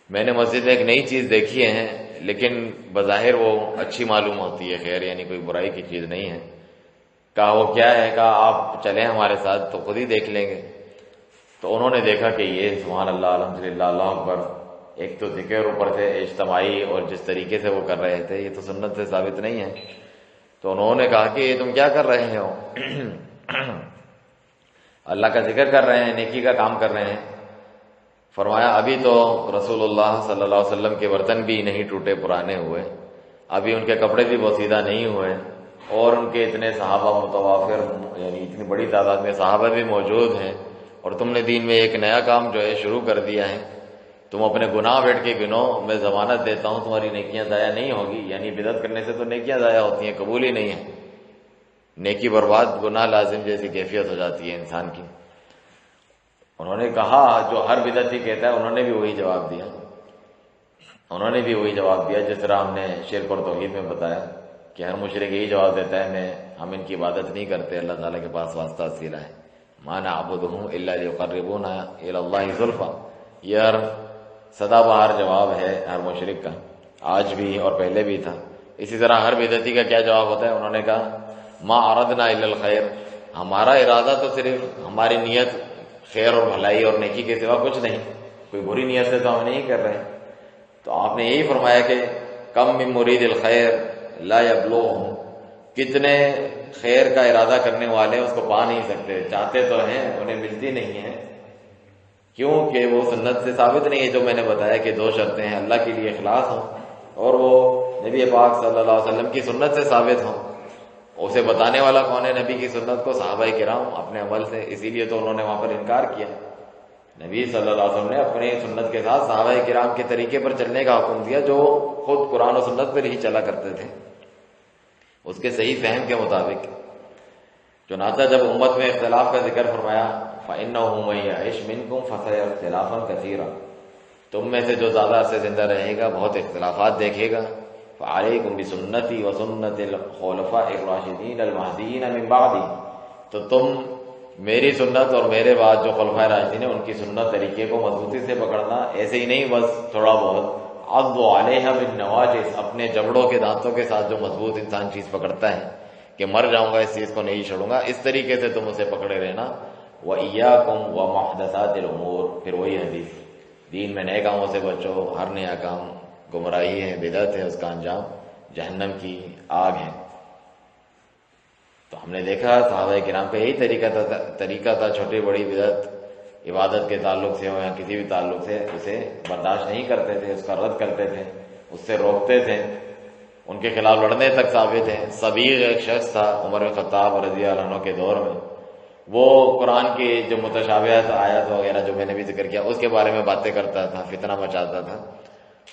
A: میں نے مسجد میں ایک نئی چیز دیکھی ہے، لیکن بظاہر وہ اچھی معلوم ہوتی ہے، خیر یعنی کوئی برائی کی چیز نہیں ہے۔ کہا وہ کیا ہے؟ کہا آپ چلیں ہمارے ساتھ تو خود ہی دیکھ لیں گے۔ تو انہوں نے دیکھا کہ یہ سبحان اللہ، الحمدللہ، اللہ اکبر، ایک تو ذکر اوپر سے اجتماعی، اور جس طریقے سے وہ کر رہے تھے یہ تو سنت سے ثابت نہیں ہے۔ تو انہوں نے کہا کہ یہ تم کیا کر رہے ہو؟ اللہ کا ذکر کر رہے ہیں، نیکی کا کام کر رہے ہیں۔ فرمایا ابھی تو رسول اللہ صلی اللہ علیہ وسلم کے برتن بھی نہیں ٹوٹے پرانے ہوئے، ابھی ان کے کپڑے بھی بوسیدہ نہیں ہوئے، اور ان کے اتنے صحابہ متوافر، یعنی اتنی بڑی تعداد میں صحابہ بھی موجود ہیں، اور تم نے دین میں ایک نیا کام جو ہے شروع کر دیا ہے، تم اپنے گناہ بیٹھ کے گنو، میں ضمانت دیتا ہوں تمہاری نیکیاں ضائع نہیں ہوگی۔ یعنی بدعت کرنے سے تو نیکیاں ضائع ہوتی ہیں، قبول ہی نہیں ہیں، نیکی برباد، گناہ لازم جیسی کیفیت ہو جاتی ہے انسان کی۔ انہوں نے کہا جو ہر بدعتی کہتا ہے، انہوں نے بھی وہی جواب دیا، انہوں نے بھی وہی جواب دیا جس طرح ہم نے شرک اور توحید میں بتایا کہ ہر مشرک یہی جواب دیتا ہے، ہم ان کی عبادت نہیں کرتے، اللہ تعالیٰ کے پاس واسطہ وسیلہ ہے، ما نعبدہم الا لیقربونا الی اللہ زلفیٰ۔ یہ ہر سدا بہار جواب ہے ہر مشرک کا، آج بھی اور پہلے بھی تھا۔ اسی طرح ہر بدعتی کا کیا جواب ہوتا ہے؟ انہوں نے کہا ما اردنا الا الخیر، ہمارا ارادہ تو صرف ہماری نیت خیر اور بھلائی اور نیکی کے سوا کچھ نہیں، کوئی بری نیت سے تو ہم نہیں کر رہے. تو آپ نے یہی فرمایا کہ کم من مرید الخیر لا یبلغہ، کتنے خیر کا ارادہ کرنے والے اس کو پا نہیں سکتے، چاہتے تو ہیں انہیں ملتی نہیں ہیں. کیوں کہ وہ سنت سے ثابت نہیں ہے. جو میں نے بتایا کہ 2 شرطیں ہیں، اللہ کے لیے اخلاص ہوں اور وہ نبی پاک صلی اللہ علیہ وسلم کی سنت سے ثابت ہوں. اسے بتانے والا کون ہے؟ نبی کی سنت کو صحابہ کرام اپنے عمل سے. اسی لیے تو انہوں نے وہاں پر انکار کیا. نبی صلی اللہ علیہ وسلم نے اپنی سنت کے ساتھ صحابہ کرام کے طریقے پر چلنے کا حکم دیا، جو خود قرآن و سنت پر ہی چلا کرتے تھے اس کے صحیح فہم کے مطابق. چنانچہ جب امت میں اختلاف کا ذکر فرمایا فَإِنَّهُ مَن يَعِشْ مِنكُمْ فَسَيَرَى اخْتِلَافًا كَثِيرًا، تم میں سے جو زیادہ عرصے زندہ رہے گا بہت اختلافات دیکھے گا. فَعَلَيْكُمْ بِسُنَّتِي وَسُنَّتِ الْخُلَفَاءِ الرَّاشِدِينَ الْمَهْدِيِّينَ مِن بَعْدِي، تو تم میری سنت اور میرے بعد جو خلفائے راشدین ہیں ان کی سنت طریقے کو مضبوطی سے پکڑنا. ایسے ہی نہیں بس تھوڑا بہت، عضوا علیہا بالنواجذ، اپنے جبڑوں کے دانتوں کے ساتھ جو مضبوط انسان چیز پکڑتا ہے کہ مر جاؤں گا اس چیز کو نہیں چھوڑوں گا، اس طریقے سے تم اسے پکڑے رہنا. وَإِيَّاكُمْ وَمُحْدَثَاتِ الْأُمُورِ، پھر وہی حدیث، دین میں نئے کاموں سے بچو، ہر نیا کام گمراہی ہے، بدعت ہے، اس کا انجام جہنم کی آگ ہے. تو ہم نے دیکھا صحابہ کرام کا یہی طریقہ تھا. چھوٹی بڑی بدعت عبادت کے تعلق سے ہو یا کسی بھی تعلق سے اسے برداشت نہیں کرتے تھے، اس کا رد کرتے تھے، اس سے روکتے تھے، ان کے خلاف لڑنے تک ثابت ہے. صبیغ ایک شخص تھا عمر بن خطاب رضی اللہ عنہ کے دور میں، وہ قرآن کی جو متشابہات آیات وغیرہ جو میں نے بھی ذکر کیا اس کے بارے میں باتیں کرتا تھا، فتنہ مچاتا تھا.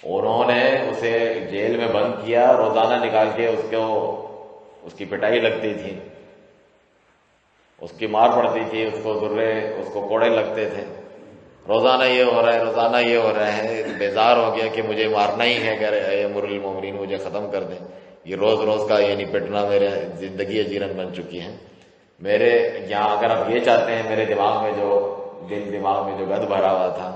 A: انہوں نے اسے جیل میں بند کیا، روزانہ نکال کے اس کی پٹائی لگتی تھی، اس کی مار پڑتی تھی، اس کو درے، اس کو کوڑے لگتے تھے. روزانہ یہ ہو رہا ہے، روزانہ یہ ہو رہا ہے. بیزار ہو گیا کہ مجھے مارنا ہی ہے، کہ اے امیر المومنین مجھے ختم کر دیں. یہ روز روز کا یعنی پٹنا میرے زندگی اجیرن بن چکی ہے. میرے یہاں اگر آپ یہ چاہتے ہیں میرے دماغ میں جو گد بھرا ہوا تھا،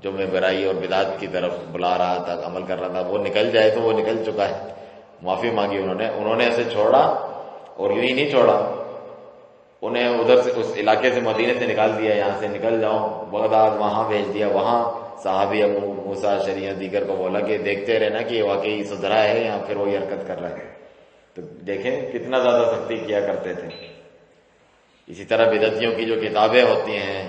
A: جو میں برائی اور بدعت کی طرف بلا رہا تھا، عمل کر رہا تھا، وہ نکل جائے تو وہ نکل چکا ہے. معافی مانگی انہوں نے اسے چھوڑا، اور یوں ہی نہیں چھوڑا، انہیں ادھر سے اس علاقے سے مدینے سے نکال دیا، یہاں سے نکل جاؤ بغداد، وہاں بھیج دیا. وہاں صحابی ابو موسیٰ شریعہ دیگر کو بولا کہ دیکھتے رہنا کہ یہ واقعی سدھرا ہے یا پھر وہی حرکت کر رہا ہے. تو دیکھیں کتنا زیادہ سختی کیا کرتے تھے. اسی طرح بدعتیوں کی جو کتابیں ہوتی ہیں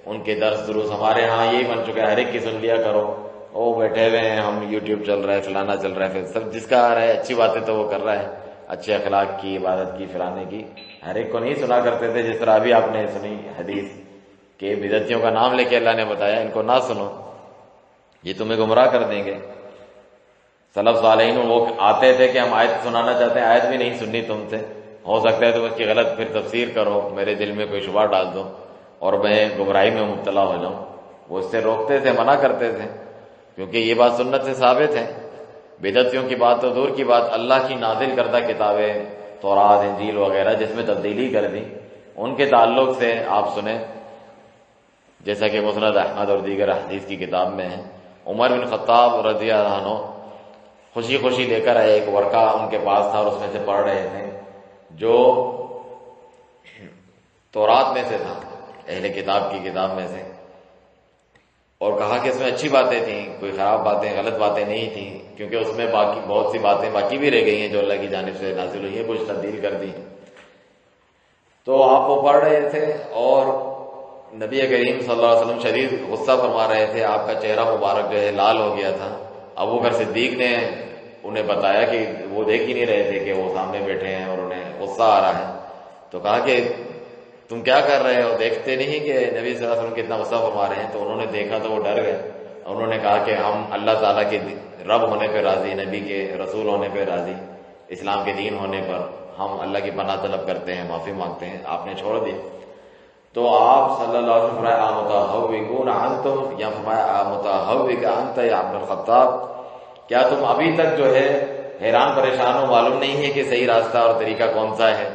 A: ان کے درس دروس ہمارے ہاں یہی بن چکا ہے، ہر ایک کی سن لیا کرو. وہ بیٹھے ہوئے ہیں، ہم یوٹیوب چل رہا ہے، فلانا چل رہا ہے، پھر سب جس کا آ رہا ہے اچھی باتیں تو وہ کر رہا ہے، اچھے اخلاق کی، عبادت کی، فلانے کی. ہر ایک کو نہیں سنا کرتے تھے. جس طرح ابھی آپ نے سنی حدیث کہ بدعتیوں کا نام لے کے اللہ نے بتایا ان کو نہ سنو، یہ تمہیں گمراہ کر دیں گے. سلف صالحین وہ آتے تھے کہ ہم آیت سنانا چاہتے ہیں، آیت بھی نہیں سننی تم سے، ہو سکتا ہے تم اس کی غلط پھر تفسیر کرو، میرے دل میں کوئی شبہ ڈال دو اور میں گمراہی میں مبتلا ہو جاؤں. وہ اس سے روکتے تھے، منع کرتے تھے، کیونکہ یہ بات سنت سے ثابت ہے. بدعتیوں کی بات تو دور کی بات، اللہ کی نازل کردہ کتابیں تورات، انجیل وغیرہ جس میں تبدیلی کر دی، ان کے تعلق سے آپ سنیں، جیسا کہ مسند احمد اور دیگر حدیث کی کتاب میں ہے. عمر بن خطاب رضی اللہ عنہ خوشی خوشی لے کر آئے، ایک ورقہ ان کے پاس تھا اور اس میں سے پڑھ رہے تھے جو تورات میں سے تھا، اہل کتاب کی کتاب میں سے، اور کہا کہ اس میں اچھی باتیں تھیں، کوئی خراب باتیں، غلط باتیں نہیں تھیں، کیونکہ اس میں باقی بہت سی باتیں باقی بھی رہ گئی ہیں جو اللہ کی جانب سے نازل ہوئی ہیں، کچھ تبدیل کر دی. تو آپ وہ پڑھ رہے تھے اور نبی کریم صلی اللہ علیہ وسلم شدید غصہ فرما رہے تھے. آپ کا چہرہ مبارک جو ہے لال ہو گیا تھا. ابوبکر صدیق نے انہیں بتایا کہ وہ دیکھ ہی نہیں رہے تھے کہ وہ سامنے بیٹھے ہیں اور انہیں غصہ آ رہا ہے. تو کہا کہ تم کیا کر رہے ہو، دیکھتے نہیں کہ نبی صلی اللہ علیہ وسلم کتنا غصہ فرما رہے ہیں. تو انہوں نے دیکھا تو وہ ڈر گئے. انہوں نے کہا کہ ہم اللہ تعالیٰ کے رب ہونے پہ راضی، نبی کے رسول ہونے پہ راضی، اسلام کے دین ہونے پر ہم اللہ کی پناہ طلب کرتے ہیں، معافی مانگتے ہیں. آپ نے چھوڑ دی. تو آپ صلی اللہ علیہ وسلم فرمایا امتہوکون انتم، یا فرمایا امتہوک انت یا ابن الخطاب، کیا تم ابھی تک جو ہے حیران پریشان ہو، معلوم نہیں ہے کہ صحیح راستہ اور طریقہ کون سا ہے؟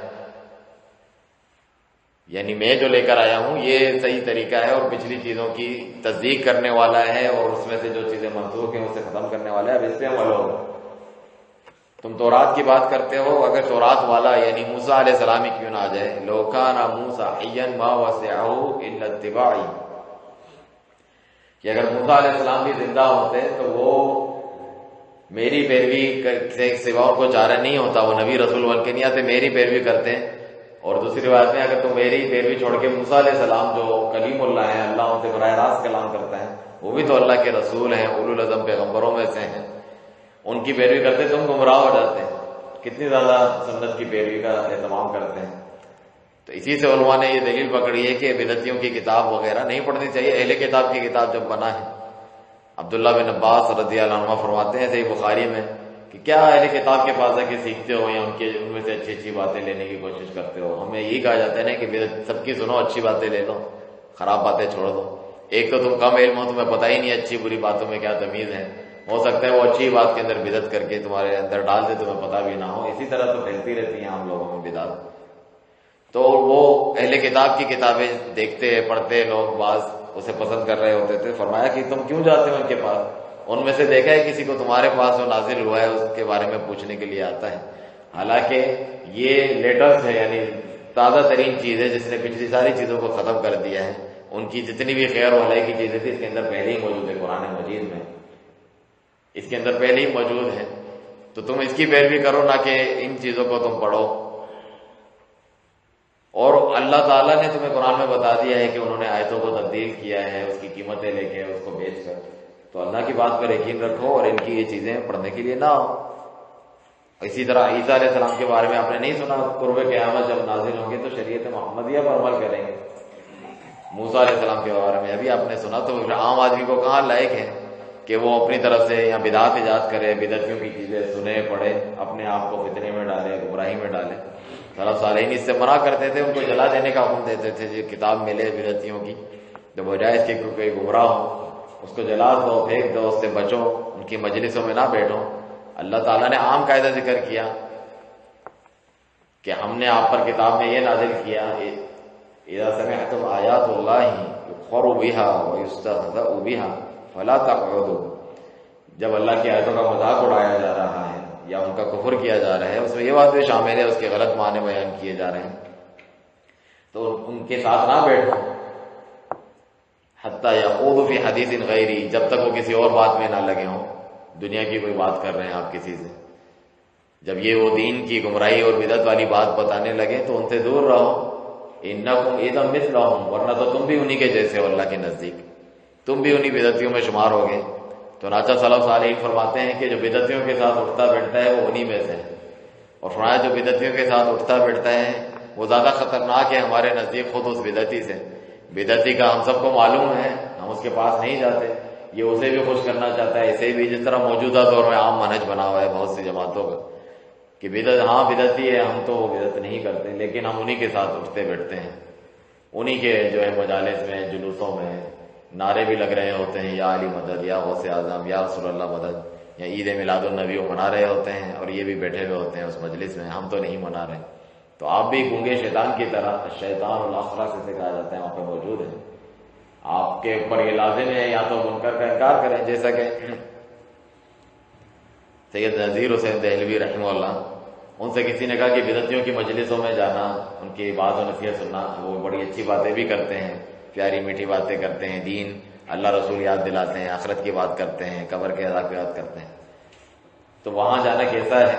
A: یعنی میں جو لے کر آیا ہوں یہ صحیح طریقہ ہے اور پچھلی چیزوں کی تصدیق کرنے والا ہے اور اس میں سے جو چیزیں منسوخ ہیں اسے ختم کرنے والا ہے. اب اس پہ عمل ہوگا. تم تورات کی بات کرتے ہو، اگر تورات والا یعنی موسیٰ علیہ السلام ہی کیوں نہ آ جائے، لو کان موسیٰ حیا ما وسعہ الا اتباعی، کہ اگر موسیٰ علیہ السلام بھی زندہ ہوتے تو وہ میری پیروی سے سوا ان کو چارہ نہیں ہوتا، وہ نبی رسول بن کے نہیں آتے، میری پیروی کرتے ہیں۔ اور دوسری روایت میں اگر تم میری پیروی چھوڑ کے موسیٰ علیہ السلام جو کلیم اللہ ہیں، اللہ ان سے براہ راست کلام کرتا ہے، وہ بھی تو اللہ کے رسول ہیں، اولو العزم پیغمبروں میں سے ہیں، ان کی پیروی کرتے تم گمراہ ہو جاتے ہیں۔ کتنی زیادہ سنت کی پیروی کا اہتمام کرتے ہیں۔ تو اسی سے علماء نے یہ دلیل پکڑی ہے کہ بدعتیوں کی کتاب وغیرہ نہیں پڑھنی چاہیے۔ اہل کتاب کی کتاب جب بنا ہے، عبداللہ بن عباس رضی اللہ عنہ فرماتے ہیں صحیح بخاری میں کہ کیا اہل کتاب کے پاس جا کے سیکھتے ہو یا ان میں سے اچھی اچھی باتیں لینے کی کوشش کرتے ہو؟ ہمیں یہی کہا جاتا ہے نا کہ سب کی سنو، اچھی باتیں لے لو، خراب باتیں چھوڑ دو۔ ایک تو تم کم علم ہو، تمہیں پتہ ہی نہیں اچھی بری باتوں میں کیا تمیز ہے، ہو سکتا ہے وہ اچھی بات کے اندر بدعت کر کے تمہارے اندر ڈال دے، تمہیں پتہ بھی نہ ہو۔ اسی طرح تو پھیلتی رہتی ہیں عام لوگوں میں بدعت۔ تو وہ اہل کتاب کی کتابیں دیکھتے پڑھتے لوگ، بعض اسے پسند کر رہے ہوتے تھے۔ فرمایا کہ تم کیوں جاتے ہو ان کے پاس؟ ان میں سے دیکھا ہے کسی کو تمہارے پاس وہ نازل ہوا ہے اس کے بارے میں پوچھنے کے لیے آتا ہے، حالانکہ یہ لیٹرز ہے، یعنی تازہ ترین چیز ہے جس نے پچھلی ساری چیزوں کو ختم کر دیا ہے۔ ان کی جتنی بھی خیر و بھلائی کی چیزیں تھی اس کے اندر پہلے ہی موجود ہے، قرآن مجید میں اس کے اندر پہلے ہی موجود ہے۔ تو تم اس کی پیروی کرو، نہ کہ ان چیزوں کو تم پڑھو۔ اور اللہ تعالیٰ نے تمہیں قرآن میں بتا دیا ہے کہ انہوں نے آیتوں کو تبدیل کیا ہے اس کی قیمتیں لے کے، اس کو بیچ کر۔ تو اللہ کی بات پر یقین رکھو اور ان کی یہ چیزیں پڑھنے کے لیے نہ ہو۔ اسی طرح عیسیٰ علیہ السلام کے بارے میں آپ نے نہیں سنا، قرب قیامت جب نازل ہوں گے تو شریعت محمدیہ پر عمل کریں گے۔ موسیٰ علیہ السلام کے بارے میں ابھی آپ نے سنا، تو عام آدمی کو کہاں لائق ہے کہ وہ اپنی طرف سے یا بدعت ایجاد کرے، بدعتیوں کی چیزیں سنے پڑھے، اپنے آپ کو فتنے میں ڈالے، گمراہی میں ڈالے۔ سلف صالحین اس سے منع کرتے تھے، ان کو جلا دینے کا حکم دیتے تھے۔ جو کتاب ملے بدعتیوں کی، تو بجائے اس کے کوئی گمراہ ہو اس کو جلا دو، پھینک دو، اس سے بچو، ان کی مجلسوں میں نہ بیٹھو۔ اللہ تعالیٰ نے عام قاعدہ ذکر کیا کہ ہم نے آپ پر کتاب میں یہ نازل کیا، اذا سمعتم آیات اللہ یکفر بها ویستہزأ بها فلا تقعدوا، جب اللہ کی آیتوں کا مذاق اڑایا جا رہا ہے یا ان کا کفر کیا جا رہا ہے، اس میں یہ بات بھی شامل ہے، اس کے غلط معنی بیان کیے جا رہے ہیں، تو ان کے ساتھ نہ بیٹھو حتی یخوضوا فی حدیث غیری، جب تک وہ کسی اور بات میں نہ لگے ہوں، دنیا کی کوئی بات کر رہے ہیں آپ کسی سے، جب یہ وہ دین کی گمراہی اور بدعت والی بات بتانے لگے تو ان سے دور رہو۔ انکم اذا مثلہم، ورنہ تو تم بھی انہی کے جیسے ہو، اللہ کے نزدیک تم بھی انہی بدعتیوں میں شمار ہوگے۔ تو ناچہ سلف صالحین فرماتے ہیں کہ جو بدعتیوں کے ساتھ اٹھتا بیٹھتا ہے وہ انہی میں سے ہے، اور فرمایا جو بدعتیوں کے ساتھ اٹھتا بیٹھتا ہے وہ زیادہ خطرناک ہے ہمارے نزدیک خود اس بدعتی سے۔ بدعتی کا ہم سب کو معلوم ہے، ہم اس کے پاس نہیں جاتے، یہ اسے بھی خوش کرنا چاہتا ہے، اسے بھی، جس طرح موجودہ دور میں عام منہج بنا ہوا ہے بہت سی جماعتوں کا کہ بدعت ہاں بدعتی ہے، ہم تو وہ بدعت نہیں کرتے، لیکن ہم انہی کے ساتھ اٹھتے بیٹھتے ہیں، انہی کے جو ہے مجالس میں، جلوسوں میں نعرے بھی لگ رہے ہوتے ہیں، یا علی مدد، یا غوث اعظم، یا رسول اللہ مدد، یا عید میلاد النبی وہ منا رہے ہوتے ہیں، اور یہ بھی بیٹھے ہوئے ہوتے ہیں اس مجلس میں، ہم تو نہیں منا رہے۔ تو آپ بھی گونگے شیطان کی طرح، شیطان الاخرس سے کہا جاتا ہے، وہاں پہ موجود ہے، آپ کے اوپر یہ لازم ہے یا تو منکر کا انکار کریں، جیسا کہ سید نذیر حسین دہلوی رحمہ اللہ، ان سے کسی نے کہا کہ بدعتیوں کی مجلسوں میں جانا، ان کی بات و نصیحت سننا، وہ بڑی اچھی باتیں بھی کرتے ہیں، پیاری میٹھی باتیں کرتے ہیں، دین اللہ رسول یاد دلاتے ہیں، آخرت کی بات کرتے ہیں، قبر کے عذاب کی بات کرتے ہیں، تو وہاں جانا کیسا ہے؟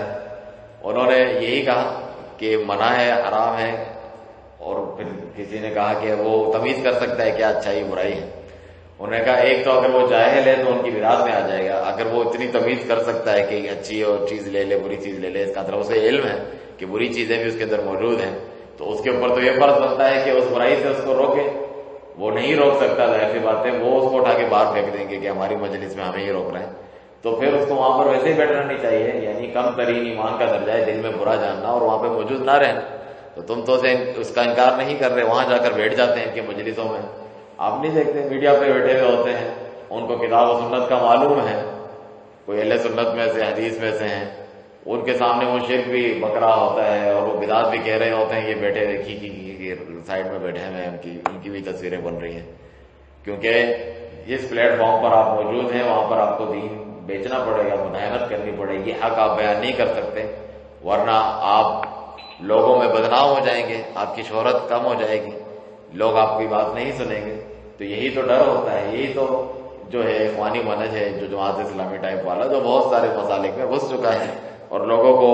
A: انہوں نے یہی کہا کہ منع ہے، حرام ہے، اور پھر کسی نے کہا کہ وہ تمیز کر سکتا ہے کیا اچھائی برائی ہے۔ انہوں نے کہا ایک تو اگر وہ جاہل ہے تو ان کی بدعت میں آ جائے گا، اگر وہ اتنی تمیز کر سکتا ہے کہ اچھی اور چیز لے لے، بری چیز لے لے، اس کا مطلب اسے علم ہے کہ بری چیزیں بھی اس کے اندر موجود ہیں، تو اس کے اوپر تو یہ فرض بنتا ہے کہ اس برائی سے اس کو روکے۔ وہ نہیں روک سکتا، ظاہر سی بات ہے، وہ اس کو اٹھا کے باہر پھینک دیں گے کہ ہماری مجلس میں ہمیں ہی روک رہے ہیں، تو پھر اس کو وہاں پر ویسے ہی بیٹھنا نہیں چاہیے، یعنی کم ترین ایمان کا درجہ ہے دل میں برا جاننا اور وہاں پہ موجود نہ رہنا۔ تو تم تو اس کا انکار نہیں کر رہے، وہاں جا کر بیٹھ جاتے ہیں ان کے مجلسوں میں، آپ نہیں دیکھتے میڈیا پہ بیٹھے ہوئے ہوتے ہیں، ان کو کتاب و سنت کا معلوم ہے، کوئی اہل سنت میں سے، حدیث میں سے ہیں، ان کے سامنے وہ شرک بھی بک رہا ہوتا ہے اور وہ بدعت بھی کہہ رہے ہوتے ہیں، یہ بیٹھے دیکھی سائڈ میں بیٹھے ہوئے ہیں، ان کی بھی تصویریں بن رہی ہیں، کیونکہ جس پلیٹ فارم پر آپ موجود ہیں وہاں پر آپ کو دین بیچنا پڑے گا، محنت کرنی پڑے گی، حق آپ بیان نہیں کر سکتے، ورنہ آپ لوگوں میں بدنام ہو جائیں گے، آپ کی شہرت کم ہو جائے گی، لوگ آپ کی بات نہیں سنیں گے۔ تو یہی تو ڈر ہوتا ہے، یہی تو جو ہے اخوانی منہج ہے، جو جماعت اسلامی ٹائپ والا، جو بہت سارے مسالک میں گھس چکا ہے اور لوگوں کو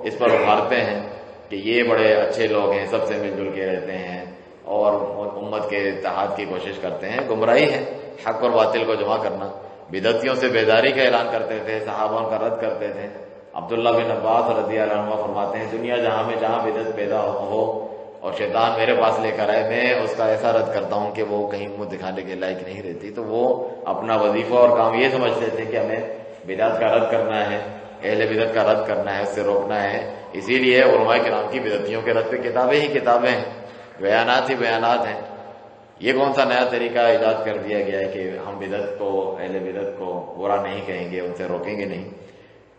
A: اس پر ابھارتے ہیں کہ یہ بڑے اچھے لوگ ہیں، سب سے مل جل کے رہتے ہیں اور امت کے اتحاد کی کوشش کرتے ہیں، گمراہی ہے حق اور باطل کو جمع کرنا۔ بدعتیوں سے بیداری کا اعلان کرتے تھے، صحابہ کا رد کرتے تھے۔ عبداللہ بن عباس رضی اللہ عنہ فرماتے ہیں دنیا جہاں میں جہاں بدعت پیدا ہو اور شیطان میرے پاس لے کر آئے، میں اس کا ایسا رد کرتا ہوں کہ وہ کہیں منہ دکھانے کے لائق نہیں رہتی۔ تو وہ اپنا وظیفہ اور کام یہ سمجھتے تھے کہ ہمیں بدعت کا رد کرنا ہے، اہل بدعت کا رد کرنا ہے، اس سے روکنا ہے۔ اسی لیے علماء کرام کی بدعتیوں کے رد پہ کتابیں ہی کتابیں ہیں، بیانات ہی بیانات ہیں۔ یہ کون سا نیا طریقہ ایجاد کر دیا گیا ہے کہ ہم بدعت کو، اہل بدعت کو برا نہیں کہیں گے، ان سے روکیں گے نہیں؟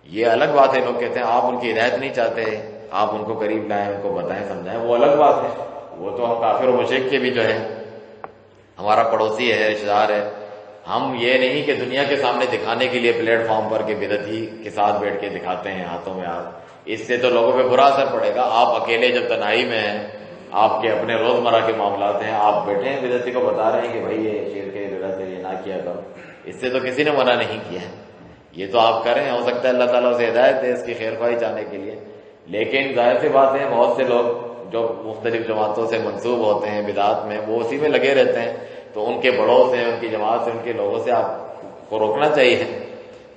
A: یہ الگ بات ہے، لوگ کہتے ہیں آپ ان کی ہدایت نہیں چاہتے، آپ ان کو قریب لائیں، ان کو بتائیں سمجھائیں، وہ الگ بات ہے۔ وہ تو ہم کافر و مشرک کے بھی جو ہے ہمارا پڑوسی ہے، رشتہ دار ہے۔ ہم یہ نہیں کہ دنیا کے سامنے دکھانے کے لیے پلیٹ فارم پر کہ بدعتی کے ساتھ بیٹھ کے دکھاتے ہیں ہاتھوں میں ہاتھ، اس سے تو لوگوں پہ برا اثر پڑے گا۔ آپ اکیلے جب تنہائی میں ہیں، آپ کے اپنے روزمرہ کے معاملات ہیں، آپ بیٹھے ہیں بدعتی کو بتا رہے ہیں کہ بھائی یہ شرک ہے، بدعت ہے، یہ نہ کیا کرو، اس سے تو کسی نے منع نہیں کیا ہے، یہ تو آپ کریں۔ ہو سکتا ہے اللہ تعالیٰ سے ہدایت ہے اس کی خیر خواہی چاہنے کے لیے، لیکن ظاہر سی بات ہے بہت سے لوگ جو مختلف جماعتوں سے منسوب ہوتے ہیں بدعات میں، وہ اسی میں لگے رہتے ہیں۔ تو ان کے بڑوں سے، ان کی جماعت سے، ان کے لوگوں سے آپ کو روکنا چاہیے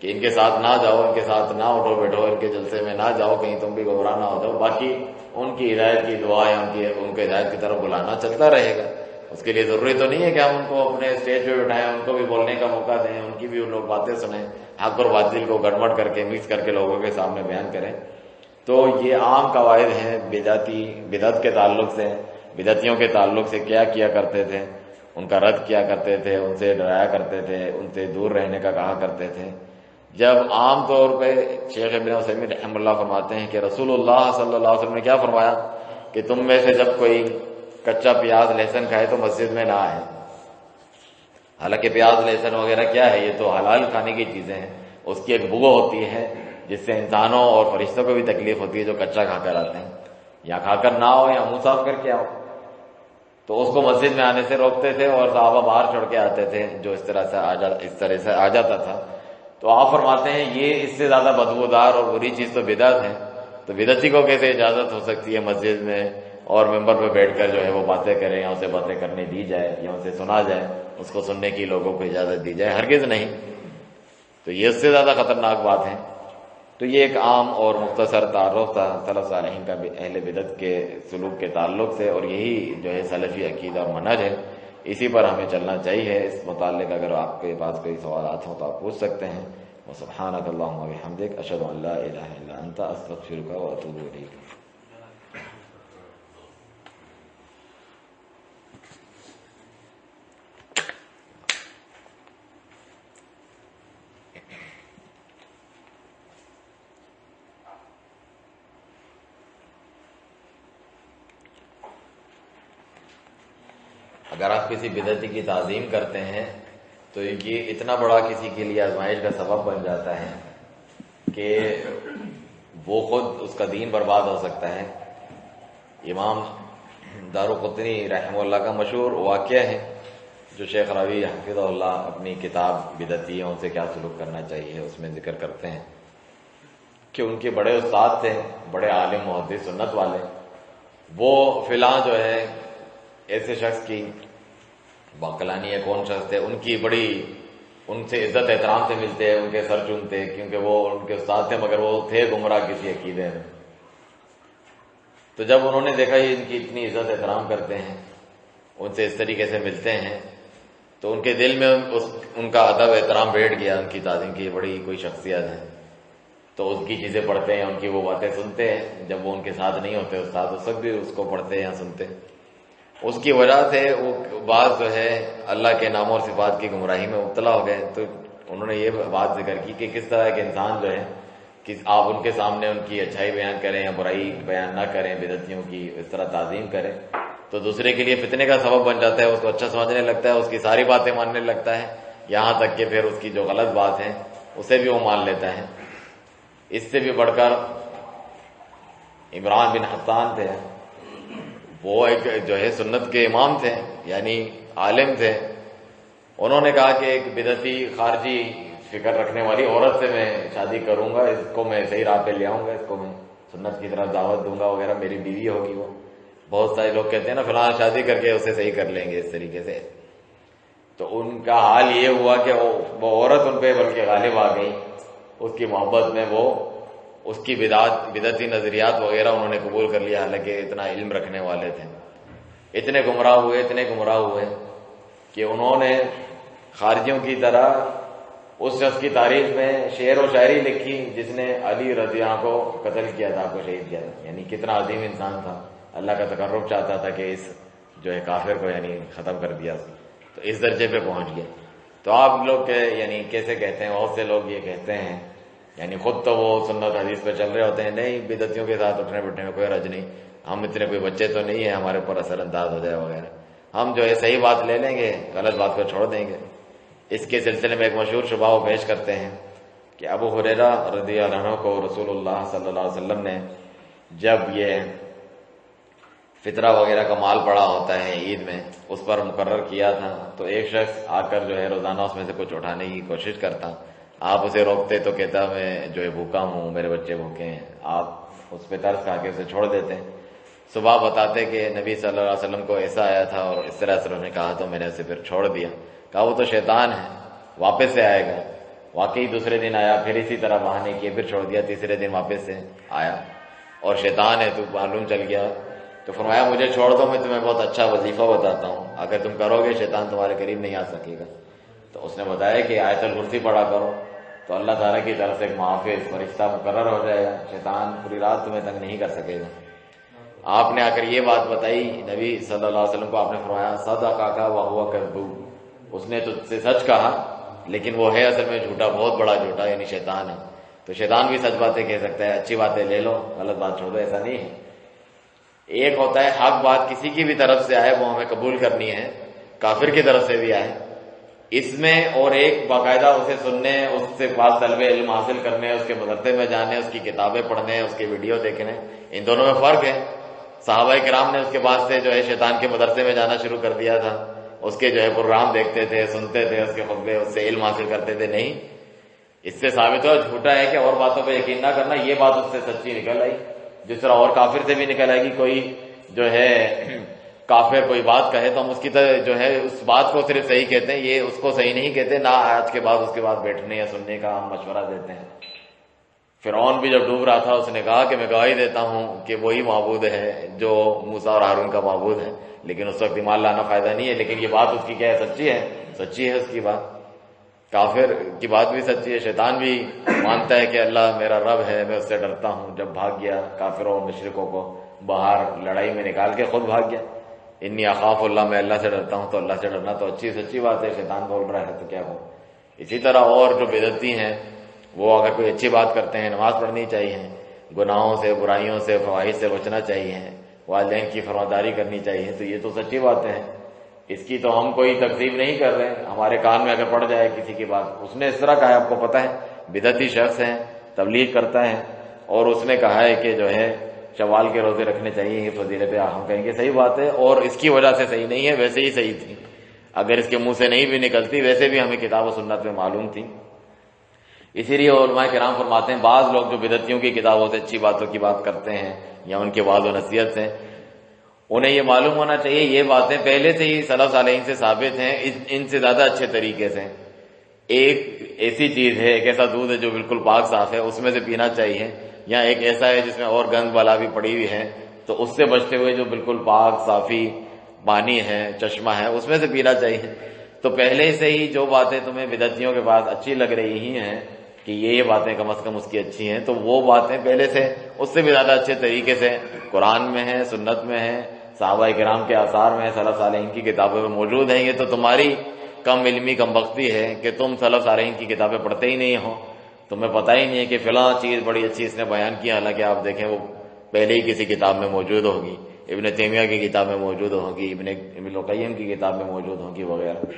A: کہ ان کے ساتھ نہ جاؤ، ان کے ساتھ نہ اٹھو بیٹھو، ان کے جلسے میں نہ جاؤ، کہیں تم بھی گمراہ نہ ہو جاؤ۔ باقی ان کی ہدایت کی دعا ہے، ان کے ہدایت کی طرف بلانا چلتا رہے گا۔ اس کے لیے ضروری تو نہیں ہے کہ ہم ان کو اپنے اسٹیج پہ بٹھائیں، ان کو بھی بولنے کا موقع دیں، ان کی بھی وہ لوگ باتیں سنیں، حق اور باطل کو گڑبڑ کر کے مکس کر کے لوگوں کے سامنے بیان کریں۔ تو یہ عام قواعد ہیں بدعت کے تعلق سے، بدعتیوں کے تعلق سے کیا کیا کرتے تھے، ان کا رد کیا کرتے تھے، ان سے ڈرایا کرتے تھے، ان سے دور رہنے کا کہا کرتے تھے۔ جب عام طور پہ شیخ ابن عثیمین رحمہ اللہ فرماتے ہیں کہ رسول اللہ صلی اللہ علیہ وسلم نے کیا فرمایا کہ تم میں سے جب کوئی کچا پیاز لہسن کھائے تو مسجد میں نہ آئے۔ حالانکہ پیاز لہسن وغیرہ کیا ہے، یہ تو حلال کھانے کی چیزیں ہیں، اس کی ایک بو ہوتی ہے جس سے انسانوں اور فرشتوں کو بھی تکلیف ہوتی ہے جو کچا کھا کر آتے ہیں، یا کھا کر نہ آؤ یا منہ صاف کر کے آؤ۔ تو اس کو مسجد میں آنے سے روکتے تھے اور صحابہ باہر چھوڑ کے آتے تھے جو اس طرح سے آ جاتا تھا۔ تو آپ فرماتے ہیں یہ اس سے زیادہ بدبودار اور بری چیز تو بدعت ہے، تو بدعتی کو کیسے اجازت ہو سکتی ہے مسجد میں اور ممبر پہ بیٹھ کر جو ہے وہ باتیں کریں، یا اسے باتیں کرنے دی جائے یا اسے سنا جائے، اس کو سننے کی لوگوں کو اجازت دی جائے؟ ہرگز نہیں۔ تو یہ اس سے زیادہ خطرناک بات ہے۔ تو یہ ایک عام اور مختصر تعارف تھا سلف صالحین کا اہل بدعت کے سلوک کے تعلق سے، اور یہی جو ہے سلفی عقیدہ اور منہج ہے، اسی پر ہمیں چلنا چاہیے۔ اس متعلق اگر آپ کے پاس کوئی سوالات ہوں تو آپ پوچھ سکتے ہیں۔ وسبحانک اللہم وبحمدک، اشہد ان لا الہ الا انت، استغفرک واتوب الیک۔ اگر آپ کسی بدعتی کی تعظیم کرتے ہیں تو یہ اتنا بڑا کسی کے لیے آزمائش کا سبب بن جاتا ہے کہ وہ خود اس کا دین برباد ہو سکتا ہے۔ امام دارقطنی رحمہ اللہ کا مشہور واقعہ ہے جو شیخ راوی حفظہ اللہ اپنی کتاب بدعتیوں سے کیا سلوک کرنا چاہیے اس میں ذکر کرتے ہیں کہ ان کے بڑے استاد تھے، بڑے عالم محدث سنت والے، وہ فلاں جو ہے ایسے شخص کی باقلانی ہے، کون شخص تھے، ان کی بڑی ان سے عزت احترام سے ملتے، ان کے سر چومتے کیونکہ وہ ان کے استاد تھے، مگر وہ تھے گمراہ کسی عقیدے میں۔ تو جب انہوں نے دیکھا یہ ان کی اتنی عزت احترام کرتے ہیں، ان سے اس طریقے سے ملتے ہیں، تو ان کے دل میں ان کا ادب احترام بیٹھ گیا، ان کی تعظیم کی بڑی کوئی شخصیت ہے، تو اس کی چیزیں پڑھتے ہیں، ان کی وہ باتیں سنتے ہیں۔ جب وہ ان کے ساتھ نہیں ہوتے استاد، اس وقت بھی اس کو پڑھتے یا سنتے۔ اس کی وجہ سے وہ بعض جو ہے اللہ کے ناموں اور صفات کی گمراہی میں مبتلا ہو گئے۔ تو انہوں نے یہ بات ذکر کی کہ کس طرح کے انسان جو ہے کہ آپ ان کے سامنے ان کی اچھائی بیان کریں یا برائی بیان نہ کریں، بدعتیوں کی اس طرح تعظیم کریں، تو دوسرے کے لیے فتنے کا سبب بن جاتا ہے، اس کو اچھا سمجھنے لگتا ہے، اس کی ساری باتیں ماننے لگتا ہے، یہاں تک کہ پھر اس کی جو غلط بات ہے اسے بھی وہ مان لیتا ہے۔ اس سے بھی بڑھ کر عمران بن حسان تھے، وہ ایک جو ہے سنت کے امام تھے، یعنی عالم تھے، انہوں نے کہا کہ ایک بدعتی خارجی فکر رکھنے والی عورت سے میں شادی کروں گا، اس کو میں صحیح راہ پہ لے آؤں گا، اس کو میں سنت کی طرف دعوت دوں گا وغیرہ، میری بیوی ہوگی وہ۔ بہت سارے لوگ کہتے ہیں نا فلاں شادی کر کے اسے صحیح کر لیں گے اس طریقے سے۔ تو ان کا حال یہ ہوا کہ وہ عورت ان پہ بلکہ غالب آ گئی، اس کی محبت میں وہ اس کی بدعتی نظریات وغیرہ انہوں نے قبول کر لیا، حالانکہ اتنا علم رکھنے والے تھے۔ اتنے گمراہ ہوئے کہ انہوں نے خارجیوں کی طرح اس شخص کی تعریف میں شعر و شاعری لکھی جس نے علی رضی اللہ عنہ کو قتل کیا تھا، کو شہید کیا تھا۔ یعنی کتنا عظیم انسان تھا، اللہ کا تقرب چاہتا تھا کہ اس جو ہے کافر کو یعنی ختم کر دیا، تو اس درجے پہ پہنچ گیا۔ تو آپ لوگ یعنی کیسے کہتے ہیں، بہت سے لوگ یہ کہتے ہیں، یعنی خود تو وہ سنت حدیث پہ چل رہے ہوتے ہیں، نہیں بدعتیوں کے ساتھ اٹھنے بیٹھنے میں کوئی حرج نہیں، ہم اتنے کوئی بچے تو نہیں ہیں ہمارے اوپر اثر انداز ہو جائے وغیرہ، ہم جو ہے صحیح بات لے لیں گے، غلط بات کو چھوڑ دیں گے۔ اس کے سلسلے میں ایک مشہور شبہ وہ پیش کرتے ہیں کہ ابو ہریرہ رضی اللہ عنہ کو رسول اللہ صلی اللہ علیہ وسلم نے جب یہ فطرہ وغیرہ کا مال پڑا ہوتا ہے عید میں، اس پر مقرر کیا تھا، تو ایک شخص آ کر جو ہے روزانہ اس میں سے کچھ اٹھانے کی کوشش کرتا، آپ اسے روکتے تو کہتا میں جو ہے بھوکا ہوں، میرے بچے بھوکے ہیں، آپ اس پہ ترس کھا کے اسے چھوڑ دیتے۔ صبح بتاتے کہ نبی صلی اللہ علیہ وسلم کو ایسا آیا تھا اور اس طرح سے انہوں نے کہا تو میں نے اسے پھر چھوڑ دیا۔ کہا وہ تو شیطان ہے، واپس سے آئے گا۔ واقعی دوسرے دن آیا، پھر اسی طرح بہانے کیے، پھر چھوڑ دیا، تیسرے دن واپس سے آیا اور شیطان ہے تو معلوم چل گیا۔ تو فرمایا مجھے چھوڑ دو، میں تمہیں بہت اچھا وظیفہ بتاتا ہوں، اگر تم کرو گے شیطان تمہارے قریب نہیں آ سکے گا۔ تو اس نے بتایا کہ آیت الکرسی پڑھا کرو، تو اللہ تعالیٰ کی طرف سے ایک محافظ فرشتہ مقرر ہو جائے گا، شیطان پوری رات تمہیں تنگ نہیں کر سکے گا۔ آپ نے آ کر یہ بات بتائی نبی صلی اللہ علیہ وسلم کو، آپ نے فرمایا صدقک وہو کذوب، اس نے تجھ سے سچ کہا لیکن وہ ہے اصل میں جھوٹا، بہت بڑا جھوٹا، یعنی شیطان ہے۔ تو شیطان بھی سچ باتیں کہہ سکتا ہے، اچھی باتیں لے لو، غلط بات چھوڑ دو، ایسا نہیں ہے۔ ایک ہوتا ہے حق بات کسی کی بھی طرف سے آئے وہ ہمیں قبول کرنی ہے، کافر کی طرف سے بھی آئے اس میں، اور ایک باقاعدہ اسے سننے، اس سے پاس طلب علم حاصل کرنے، اس کے مدرسے میں جانے، اس کی کتابیں پڑھنے، اس کی ویڈیو دیکھنے، ان دونوں میں فرق ہے۔ صحابہ کرام نے اس کے بعد سے جو ہے شیطان کے مدرسے میں جانا شروع کر دیا تھا، اس کے جو ہے پروگرام دیکھتے تھے، سنتے تھے، اس کے خطبے، اس سے علم حاصل کرتے تھے۔ نہیں، اس سے ثابت ہوا جھوٹا ہے کہ اور باتوں پہ یقین نہ کرنا، یہ بات اس سے سچی نکل آئی، جس طرح اور کافر سے بھی نکل آئے گی۔ کوئی جو ہے کافر کوئی بات کہے تو ہم اس کی طرح جو ہے اس بات کو صرف صحیح کہتے ہیں، یہ اس کو صحیح نہیں کہتے، نہ آج کے بعد اس کے بعد بیٹھنے یا سننے کا ہم مشورہ دیتے ہیں۔ فرعون بھی جب ڈوب رہا تھا اس نے کہا کہ میں گواہی دیتا ہوں کہ وہی معبود ہے جو موسیٰ اور ہارون کا معبود ہے، لیکن اس وقت ایمان لانا فائدہ نہیں ہے، لیکن یہ بات اس کی کیا ہے، سچی ہے، سچی ہے اس کی بات۔ کافر کی بات بھی سچی ہے، شیطان بھی مانتا ہے کہ اللہ میرا رب ہے، میں اس سے ڈرتا ہوں۔ جب بھاگ گیا کافروں مشرکوں کو باہر لڑائی میں نکال کے خود بھاگ گیا، انی اخاف اللہ، میں اللہ سے ڈرتا ہوں، تو اللہ سے ڈرنا تو اچھی سچی بات ہے، شیطان بول رہا ہے تو کیا ہو۔ اسی طرح اور جو بدعتی ہیں وہ اگر کوئی اچھی بات کرتے ہیں، نماز پڑھنی چاہیے، گناہوں سے، برائیوں سے، فواحش سے بچنا چاہیے، والدین کی فرمانبرداری کرنی چاہیے، تو یہ تو سچی باتیں ہیں، اس کی تو ہم کوئی تکذیب نہیں کر رہے۔ ہمارے کان میں اگر پڑ جائے کسی کی بات، اس نے اس طرح کہا ہے، آپ کو پتہ ہے بدعتی شخص ہے، تبلیغ کرتا ہے، اور اس نے کہا ہے کہ جو ہے شوال کے روزے رکھنے چاہیے، یہ فضیلت ہے، ہم کہیں گے صحیح بات ہے، اور اس کی وجہ سے صحیح نہیں ہے، ویسے ہی صحیح تھی، اگر اس کے منہ سے نہیں بھی نکلتی ویسے بھی ہمیں کتاب و سنت میں معلوم تھی۔ اسی لیے علماء کرام فرماتے ہیں بعض لوگ جو بدعتیوں کی کتابوں سے اچھی باتوں کی بات کرتے ہیں یا ان کے وعظ و نصیحت سے، انہیں یہ معلوم ہونا چاہیے یہ باتیں پہلے سے ہی سلف صالحین سے ثابت ہیں، ان سے زیادہ اچھے طریقے سے۔ ایک ایسی چیز ہے، ایک ایسا دودھ ہے جو بالکل پاک صاف ہے، اس میں سے پینا چاہیے، یا ایک ایسا ہے جس میں اور گند بلا بھی پڑی ہوئی ہے، تو اس سے بچتے ہوئے جو بالکل پاک صافی پانی ہے، چشمہ ہے، اس میں سے پینا چاہیے۔ تو پہلے سے ہی جو باتیں تمہیں بدعتیوں کے پاس اچھی لگ رہی ہی ہیں کہ یہ باتیں کم از کم اس کی اچھی ہیں، تو وہ باتیں پہلے سے اس سے بھی زیادہ اچھے طریقے سے قرآن میں ہیں، سنت میں ہیں، صحابہ کرام کے آثار میں، سلف صالحین کی کتابوں میں موجود ہیں۔ یہ تو تمہاری کم علمی کم بختی ہے کہ تم سلف صالحین کی کتابیں پڑھتے ہی نہیں ہو، تمہیں پتہ ہی نہیں ہے کہ فلاں چیز بڑی اچھی اس نے بیان کی، حالانکہ آپ دیکھیں وہ پہلے ہی کسی کتاب میں موجود ہوگی، ابن تیمیہ کی کتاب میں موجود ہوگی، ابن القیم کی کتاب میں موجود ہوگی وغیرہ۔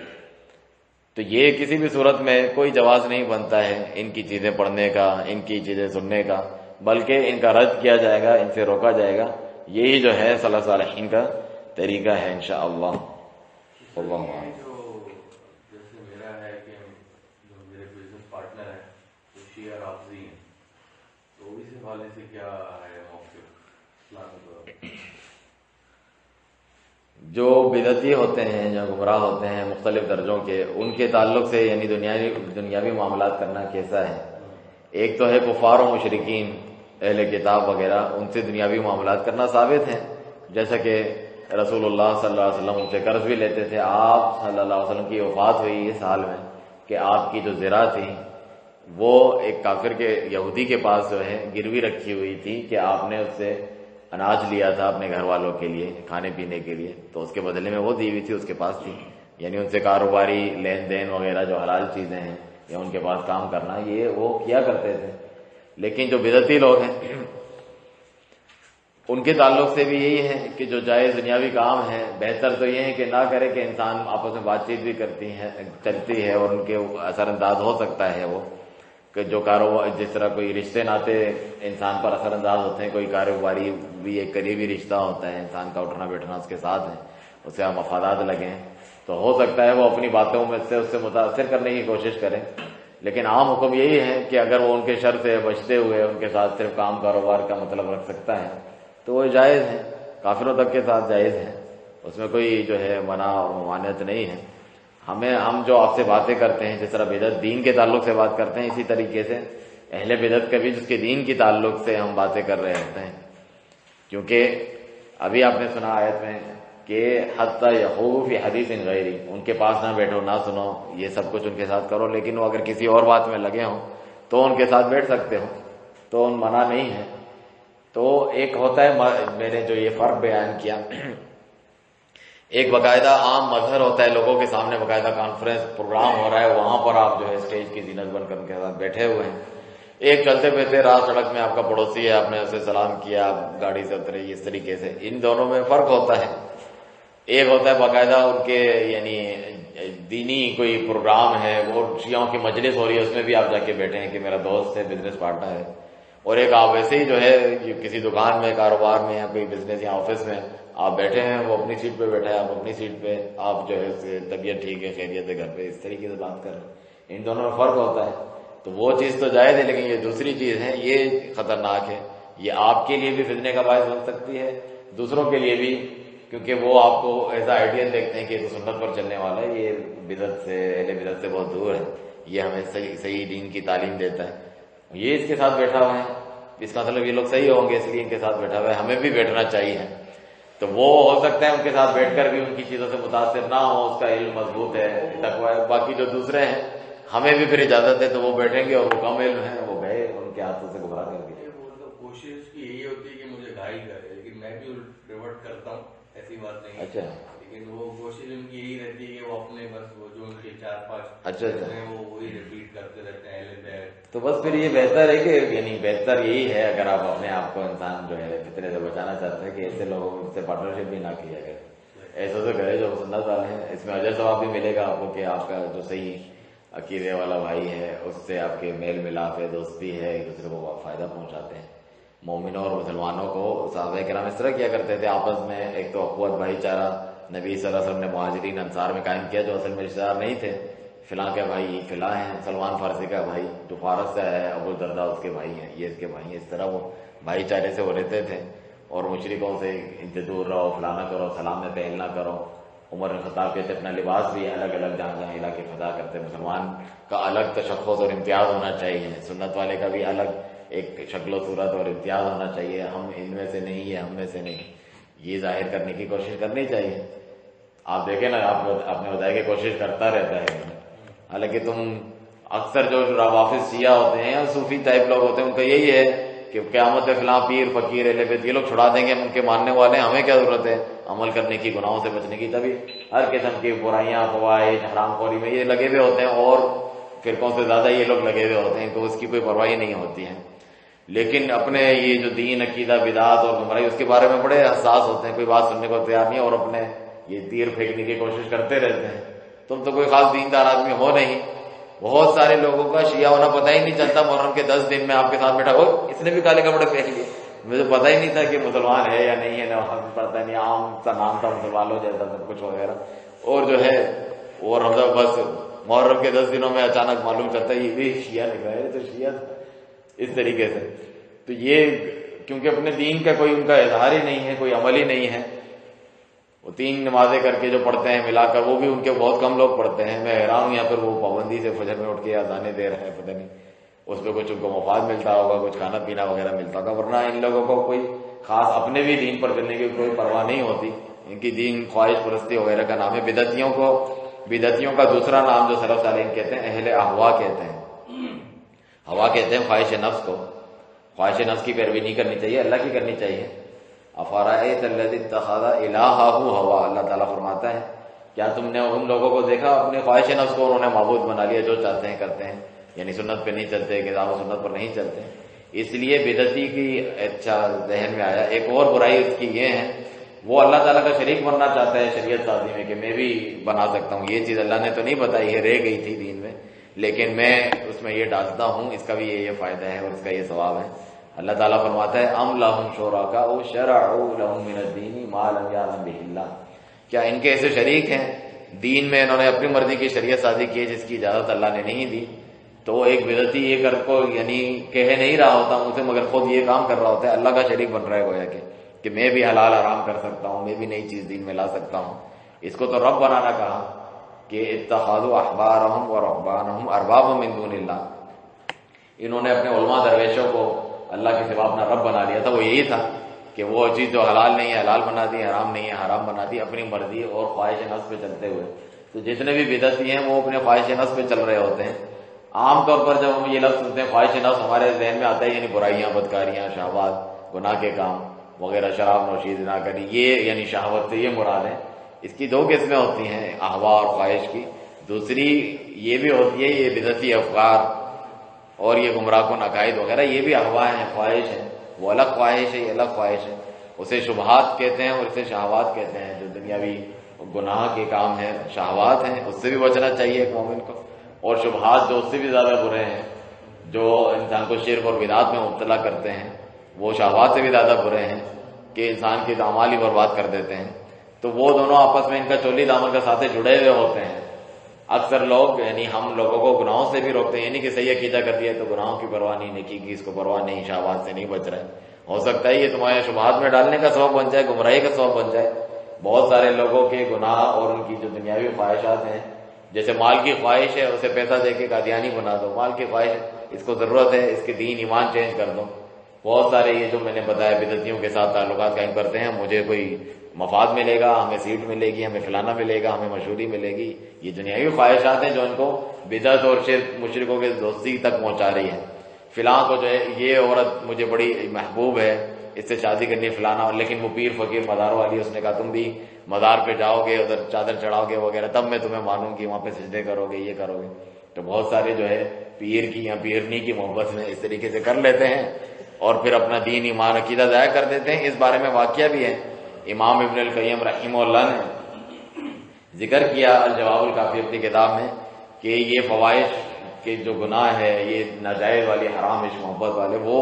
A: تو یہ کسی بھی صورت میں کوئی جواز نہیں بنتا ہے ان کی چیزیں پڑھنے کا، ان کی چیزیں سننے کا، بلکہ ان کا رد کیا جائے گا، ان سے روکا جائے گا۔ یہی جو ہے سلف صالحین کا طریقہ ہے انشاءاللہ۔ اللہ
B: شیعہ رافضی ہیں، تو اس حوالے سے کیا ہے موقف اسلامی طور پر؟
A: جو بدعتی ہوتے ہیں، جو گمراہ ہوتے ہیں مختلف درجوں کے، ان کے تعلق سے یعنی دنیاوی معاملات کرنا کیسا ہے؟ ایک تو ہے کفار و مشرکین اہل کتاب وغیرہ، ان سے دنیاوی معاملات کرنا ثابت ہے، جیسا کہ رسول اللہ صلی اللہ علیہ وسلم ان سے قرض بھی لیتے تھے۔ آپ صلی اللہ علیہ وسلم کی وفات ہوئی اس حال میں کہ آپ کی جو زرع تھی وہ ایک کافر کے یہودی کے پاس جو ہے گروی رکھی ہوئی تھی کہ آپ نے اس سے اناج لیا تھا اپنے گھر والوں کے لیے کھانے پینے کے لیے، تو اس کے بدلے میں وہ دی ہوئی تھی، اس کے پاس تھی، یعنی ان سے کاروباری لین دین وغیرہ جو حلال چیزیں ہیں یا ان کے پاس کام کرنا، یہ وہ کیا کرتے تھے۔ لیکن جو بدعتی لوگ ہیں ان کے تعلق سے بھی یہی ہے کہ جو جائز دنیاوی کام ہے بہتر تو یہ ہے کہ نہ کرے، کہ انسان آپس میں بات چیت بھی چلتی ہے اور ان کے اثر انداز ہو سکتا ہے وہ، کہ جو کاروبار جس طرح کوئی رشتے ناتے انسان پر اثر انداز ہوتے ہیں، کوئی کاروباری بھی ایک قریبی رشتہ ہوتا ہے انسان کا، اٹھنا بیٹھنا اس کے ساتھ ہے، اس سے مفادات لگیں، تو ہو سکتا ہے وہ اپنی باتوں میں سے اس سے متاثر کرنے کی کوشش کریں۔ لیکن عام حکم یہی ہے کہ اگر وہ ان کے شر سے بچتے ہوئے ان کے ساتھ صرف کام کاروبار کا مطلب رکھ سکتا ہے تو وہ جائز ہے، کافروں تک کے ساتھ جائز ہے، اس میں کوئی جو ہے منع اور ممانعت نہیں ہے۔ ہم جو آپ سے باتیں کرتے ہیں، جس طرح بدعت دین کے تعلق سے بات کرتے ہیں، اسی طریقے سے اہل بدعت کا بھی جس کے دین کی تعلق سے ہم باتیں کر رہے ہوتے ہیں، کیونکہ ابھی آپ نے سنا آیت میں کہ حتی یخوضوا فی حدیث غیری، ان کے پاس نہ بیٹھو، نہ سنو، یہ سب کچھ ان کے ساتھ کرو، لیکن وہ اگر کسی اور بات میں لگے ہوں تو ان کے ساتھ بیٹھ سکتے ہو، تو ان منع نہیں ہے۔ تو ایک ہوتا ہے، میں نے جو یہ فرق بیان کیا، ایک باقاعدہ عام مظہر ہوتا ہے، لوگوں کے سامنے باقاعدہ کانفرنس پروگرام ہو رہا ہے، وہاں پر آپ جو ہے اسٹیج کی زینت بن کر ان کے ساتھ بیٹھے ہوئے ہیں۔ ایک چلتے پھرتے راہ سڑک میں آپ کا پڑوسی ہے، آپ نے اسے سلام کیا، آپ گاڑی سے اترے، اس طریقے سے ان دونوں میں فرق ہوتا ہے۔ ایک ہوتا ہے باقاعدہ ان کے یعنی دینی کوئی پروگرام ہے، وہ شیعوں کی مجلس ہو رہی ہے، اس میں بھی آپ جا کے بیٹھے ہیں کہ میرا دوست ہے، بزنس پارٹنر ہے، اور ایک آپ ویسے ہی جو ہے کسی دکان میں، کاروبار میں یا کوئی بزنس یا آفس میں آپ بیٹھے ہیں، وہ اپنی سیٹ پہ بیٹھا ہے، آپ اپنی سیٹ پہ، آپ جو ہے طبیعت ٹھیک ہے، خیریت ہے گھر پہ، اس طریقے سے بات کر رہے ہیں، ان دونوں میں فرق ہوتا ہے۔ تو وہ چیز تو جائز ہے، لیکن یہ دوسری چیز ہے، یہ خطرناک ہے، یہ آپ کے لیے بھی فتنے کا باعث بن سکتی ہے، دوسروں کے لیے بھی، کیونکہ وہ آپ کو ایسا آئیڈیل دیکھتے ہیں کہ یہ تو سنت پر چلنے والا ہے، یہ بدعت سے، اہل بدعت سے بہت دور ہے، یہ ہمیں صحیح دین کی تعلیم دیتا ہے، یہ اس کے ساتھ بیٹھا ہوا ہے، اس کا مطلب یہ لوگ صحیح ہوں گے، اس لیے ان کے ساتھ بیٹھا ہوا ہے، ہمیں بھی بیٹھنا چاہیے۔ تو وہ ہو سکتا ہے ان کے ساتھ بیٹھ کر بھی ان کی چیزوں سے متاثر نہ ہو، اس کا علم مضبوط ہے، تقویٰ ہے، باقی جو دوسرے ہیں ہمیں بھی پھر اجازت ہے تو وہ بیٹھیں گے، اور وہ کم علم ہے وہ گئے ان کے ہاتھوں سے گمراہ کر کے۔
B: وہ تو کوشش کی یہی ہوتی ہے کہ مجھے گائیڈ کرے، لیکن میں بھی ریورٹ کرتا ہوں، ایسی بات نہیں ہے،
A: اچھا،
B: لیکن وہ کوشش ان کی یہی رہتی ہے کہ وہ اپنے بس وہ جو ان کے 4-5
A: اچھا
B: ہیں وہ وہی ریپیٹ کرتے رہتے ہیں، اہل بیت۔
A: تو بس پھر یہ بہتر ہے کہ یعنی بہتر یہی ہے، اگر آپ اپنے آپ کو انسان جو ہے فتنے سے بچانا چاہتے ہیں، کہ ایسے لوگوں سے پارٹنرشپ بھی نہ کیا کرے، ایسے سے کرے جو سنت والے ہیں، اس میں اجر ثواب بھی ملے گا آپ کو، کہ آپ کا جو صحیح عقیدے والا بھائی ہے اس سے آپ کے میل ملاپ ہے، دوستی ہے، ایک دوسرے کو فائدہ پہنچاتے ہیں۔ مومنوں اور مسلمانوں کو صحابہ کرام اس طرح کیا کرتے تھے آپس میں، ایک تو اخوت بھائی چارہ نبی صلی اللہ علیہ وسلم نے مہاجرین انصار میں قائم کیا، جو اصل میں رشتہ دار نہیں تھے، فلاں کے بھائی فلاں ہیں، سلمان فارسی کا بھائی جو فارس سے ہے، ابو الدرداء اس کے بھائی ہیں، یہ اس کے بھائی ہیں، اس طرح وہ بھائی چارے سے وہ رہتے تھے، اور مشرکوں سے ان سے دور رہو، فلانا کرو، سلام میں پہل نہ کرو۔ عمر بن خطاب کہتے اپنا لباس بھی الگ الگ جہاں جہاں علاقے فتح کرتے، مسلمان کا الگ تشخص اور امتیاز ہونا چاہیے، سنت والے کا بھی الگ ایک شکل و صورت اور امتیاز ہونا چاہیے، ہم ان میں سے نہیں ہے، ہم میں سے نہیں، یہ ظاہر کرنے کی کوشش کرنی چاہیے۔ آپ دیکھیں نا، آپ نے بتایا کہ کوشش کرتا رہتا ہے، حالانکہ تم اکثر جو روافظ شیعہ ہوتے ہیں یا صوفی ٹائپ لوگ ہوتے ہیں، ان کا یہی ہے کہ قیامت فلاں پیر فقیر اہل بیت یہ لوگ چھڑا دیں گے، ہم ان کے ماننے والے ہیں، ہمیں کیا ضرورت ہے عمل کرنے کی، گناہوں سے بچنے کی۔ تبھی ہر قسم کی برائیاں، فواحش، حرام خوری میں یہ لگے ہوئے ہوتے ہیں، اور فرقوں سے زیادہ یہ لوگ لگے ہوئے ہوتے ہیں، تو اس کی کوئی پرواہی نہیں ہوتی ہے، لیکن اپنے یہ جو دین، عقیدہ، بدعات اور گمراہی اس کے بارے میں بڑے حساس ہوتے ہیں، کوئی بات سننے کو تیار نہیں، اور اپنے یہ تیر پھینکنے کی کوشش کرتے رہتے ہیں۔ تم تو کوئی خاص دیندار آدمی ہو نہیں، بہت سارے لوگوں کا شیعہ ہونا پتہ ہی نہیں چلتا، محرم کے 10 دن میں آپ کے ساتھ بیٹھا ہو، اس نے بھی کالے کپڑے پہن لیے، مجھے پتہ ہی نہیں تھا کہ مسلمان ہے یا نہیں ہے، نماز پڑھتا نہیں، عام سا نام تھا مسلمانوں جیسا سب کچھ وغیرہ، اور جو ہے وہ رمضان بس محرم کے 10 دنوں میں اچانک معلوم چلتا ہے یہ بھی شیعہ نکلا ہے تو شیعہ اس طریقے سے. تو یہ کیونکہ اپنے دین کا کوئی ان کا اظہار ہی نہیں ہے، کوئی عمل ہی نہیں ہے. وہ 3 نمازیں کر کے جو پڑھتے ہیں ملا کر، وہ بھی ان کے بہت کم لوگ پڑھتے ہیں. میں حیران ہوں یہاں پر وہ پابندی سے فجر میں اٹھ کے اذانیں دے رہے ہیں، پتہ نہیں اس پہ کچھ ان کو مفاد ملتا ہوگا، کچھ کھانا پینا وغیرہ ملتا ہوگا، ورنہ ان لوگوں کو کوئی خاص اپنے بھی دین پر چلنے کی کوئی پرواہ نہیں ہوتی. ان کی دین خواہش پرستی وغیرہ کا نام ہے. بدعتیوں کا دوسرا نام جو سلف صالحین کہتے ہیں اہل احوا کہتے ہیں. ہوا کہتے ہیں خواہش نفس کو. خواہش نفس کی پیروی نہیں کرنی چاہیے، اللہ کی کرنی چاہیے. افرأیت الذی اتخذ الہہ ہوا، اللہ تعالیٰ فرماتا ہے کیا تم نے ان لوگوں کو دیکھا اپنے خواہش نفس کو انہوں نے معبود بنا لیا، جو چاہتے ہیں کرتے ہیں، یعنی سنت پہ نہیں چلتے، کتاب و سنت پر نہیں چلتے. اس لیے بدعتی کی اچھا ذہن میں آیا. ایک اور برائی اس کی یہ ہے، وہ اللہ تعالیٰ کا شریک بننا چاہتا ہے شریعت سازی میں کہ میں بھی بنا سکتا ہوں. یہ چیز اللہ نے تو نہیں بتائی ہے، رہ گئی تھی دین میں، لیکن میں اس میں یہ ڈالتا ہوں، اس کا بھی یہ فائدہ ہے اور اس کا یہ ثواب ہے. اللہ تعالیٰ فرماتا ہے ام لہم شرکاء شرعوا لہم من الدین ما لم یأذن بہ اللہ، کیا ان کے ایسے شریک ہیں دین میں انہوں نے اپنی مرضی کی شریعت سازی کی ہے جس کی اجازت اللہ نے نہیں دی. تو ایک بدعتی یہ کر کو یعنی کہہ نہیں رہا ہوتا مجھے، مگر خود یہ کام کر رہا ہوتا ہے، اللہ کا شریک بن رہا ہے گویا کہ میں بھی حلال حرام کر سکتا ہوں، میں بھی نئی چیز دین میں لا سکتا ہوں. اس کو تو رب بنانا کہا کہ اتخذوا احبارهم ورهبانهم اربابا من دون اللہ. انہوں نے اپنے علماء درویشوں کو اللہ کے سوا اپنا رب بنا لیا تھا. وہ یہی تھا کہ وہ چیز جو حلال نہیں ہے حلال بنا دی، حرام نہیں ہے حرام بنا دی، اپنی مرضی اور خواہش نفس پہ چلتے ہوئے. تو جتنے بھی بدعتی ہیں وہ اپنے خواہش نفس پہ چل رہے ہوتے ہیں. عام طور پر جب ہم یہ لفظ سنتے ہیں خواہش نفس، ہمارے ذہن میں آتا ہے یعنی برائیاں، بدکاریاں، شہوات، گناہ کے کام وغیرہ، شراب نوشی، زنا کری، یہ یعنی شہوت سے یہ مراد ہے. اس کی 2 قسمیں ہوتی ہیں، احوا اور خواہش کی. دوسری یہ بھی ہوتی ہے یہ بدعتی افکار اور یہ گمراہ کن عقائد وغیرہ، یہ بھی احوا ہیں، خواہش ہے. وہ الگ خواہش ہے، یہ الگ خواہش ہے. اسے شبہات کہتے ہیں اور اسے شہوات کہتے ہیں. جو دنیاوی گناہ کے کام ہیں، شہوات ہیں، اس سے بھی بچنا چاہیے ایک مومن کو. اور شبہات جو اس سے بھی زیادہ برے ہیں، جو انسان کو شرک اور بدعات میں مبتلا کرتے ہیں، وہ شہوات سے بھی زیادہ برے ہیں کہ انسان کے اعمال ہی برباد کر دیتے ہیں. تو وہ دونوں آپس میں ان کا چولی دامن کا ساتھ جڑے ہوئے ہوتے ہیں. اکثر لوگ یعنی ہم لوگوں کو گناہوں سے بھی روکتے ہیں، یعنی کہ صحیح عقیدہ کر دیا تو گناہوں کی پرواہ نہیں، نیکی کی اس کو پرواہ نہیں، شہوات سے نہیں بچ رہا ہے. ہو سکتا ہے یہ تمہارے شبہات میں ڈالنے کا سبب بن جائے، گمراہی کا سبب بن جائے. بہت سارے لوگوں کے گناہ اور ان کی جو دنیاوی خواہشات ہیں، جیسے مال کی خواہش ہے، اسے پیسہ دے کے قادیانی بنا دو. مال کی خواہش ہے، اس کو ضرورت ہے، اس کے دین ایمان چینج کر دو. بہت سارے یہ جو میں نے بتایا بدعتیوں کے ساتھ تعلقات قائم کرتے ہیں، مجھے کوئی مفاد ملے گا، ہمیں سیٹ ملے گی، ہمیں فلانا ملے گا، ہمیں مشہوری ملے گی. یہ دنیاوی خواہشات ہیں جو ان کو بدعت اور شرک مشرکوں کے دوستی تک پہنچا رہی ہے. فلاں کو جو ہے یہ عورت مجھے بڑی محبوب ہے، اس سے شادی کرنی فلانا، لیکن وہ پیر فقیر مزار والی، اس نے کہا تم بھی مزار پہ جاؤ گے، ادھر چادر چڑھاؤ گے وغیرہ، تب میں تمہیں مانوں گی، وہاں پہ سجدے کرو گے، یہ کرو گے. تو بہت سارے جو ہے پیر کی یا پیرنی کی محبت میں اس طریقے سے کر لیتے ہیں اور پھر اپنا دین ایمان عقیدہ ضائع کر دیتے ہیں. اس بارے میں واقعہ بھی ہے. امام ابن القیم رحمہ اللہ نے ذکر کیا الجواب الکافی اپنی کتاب میں کہ یہ فوائد کے جو گناہ ہے، یہ ناجائز والی حرام عشق محبت والے، وہ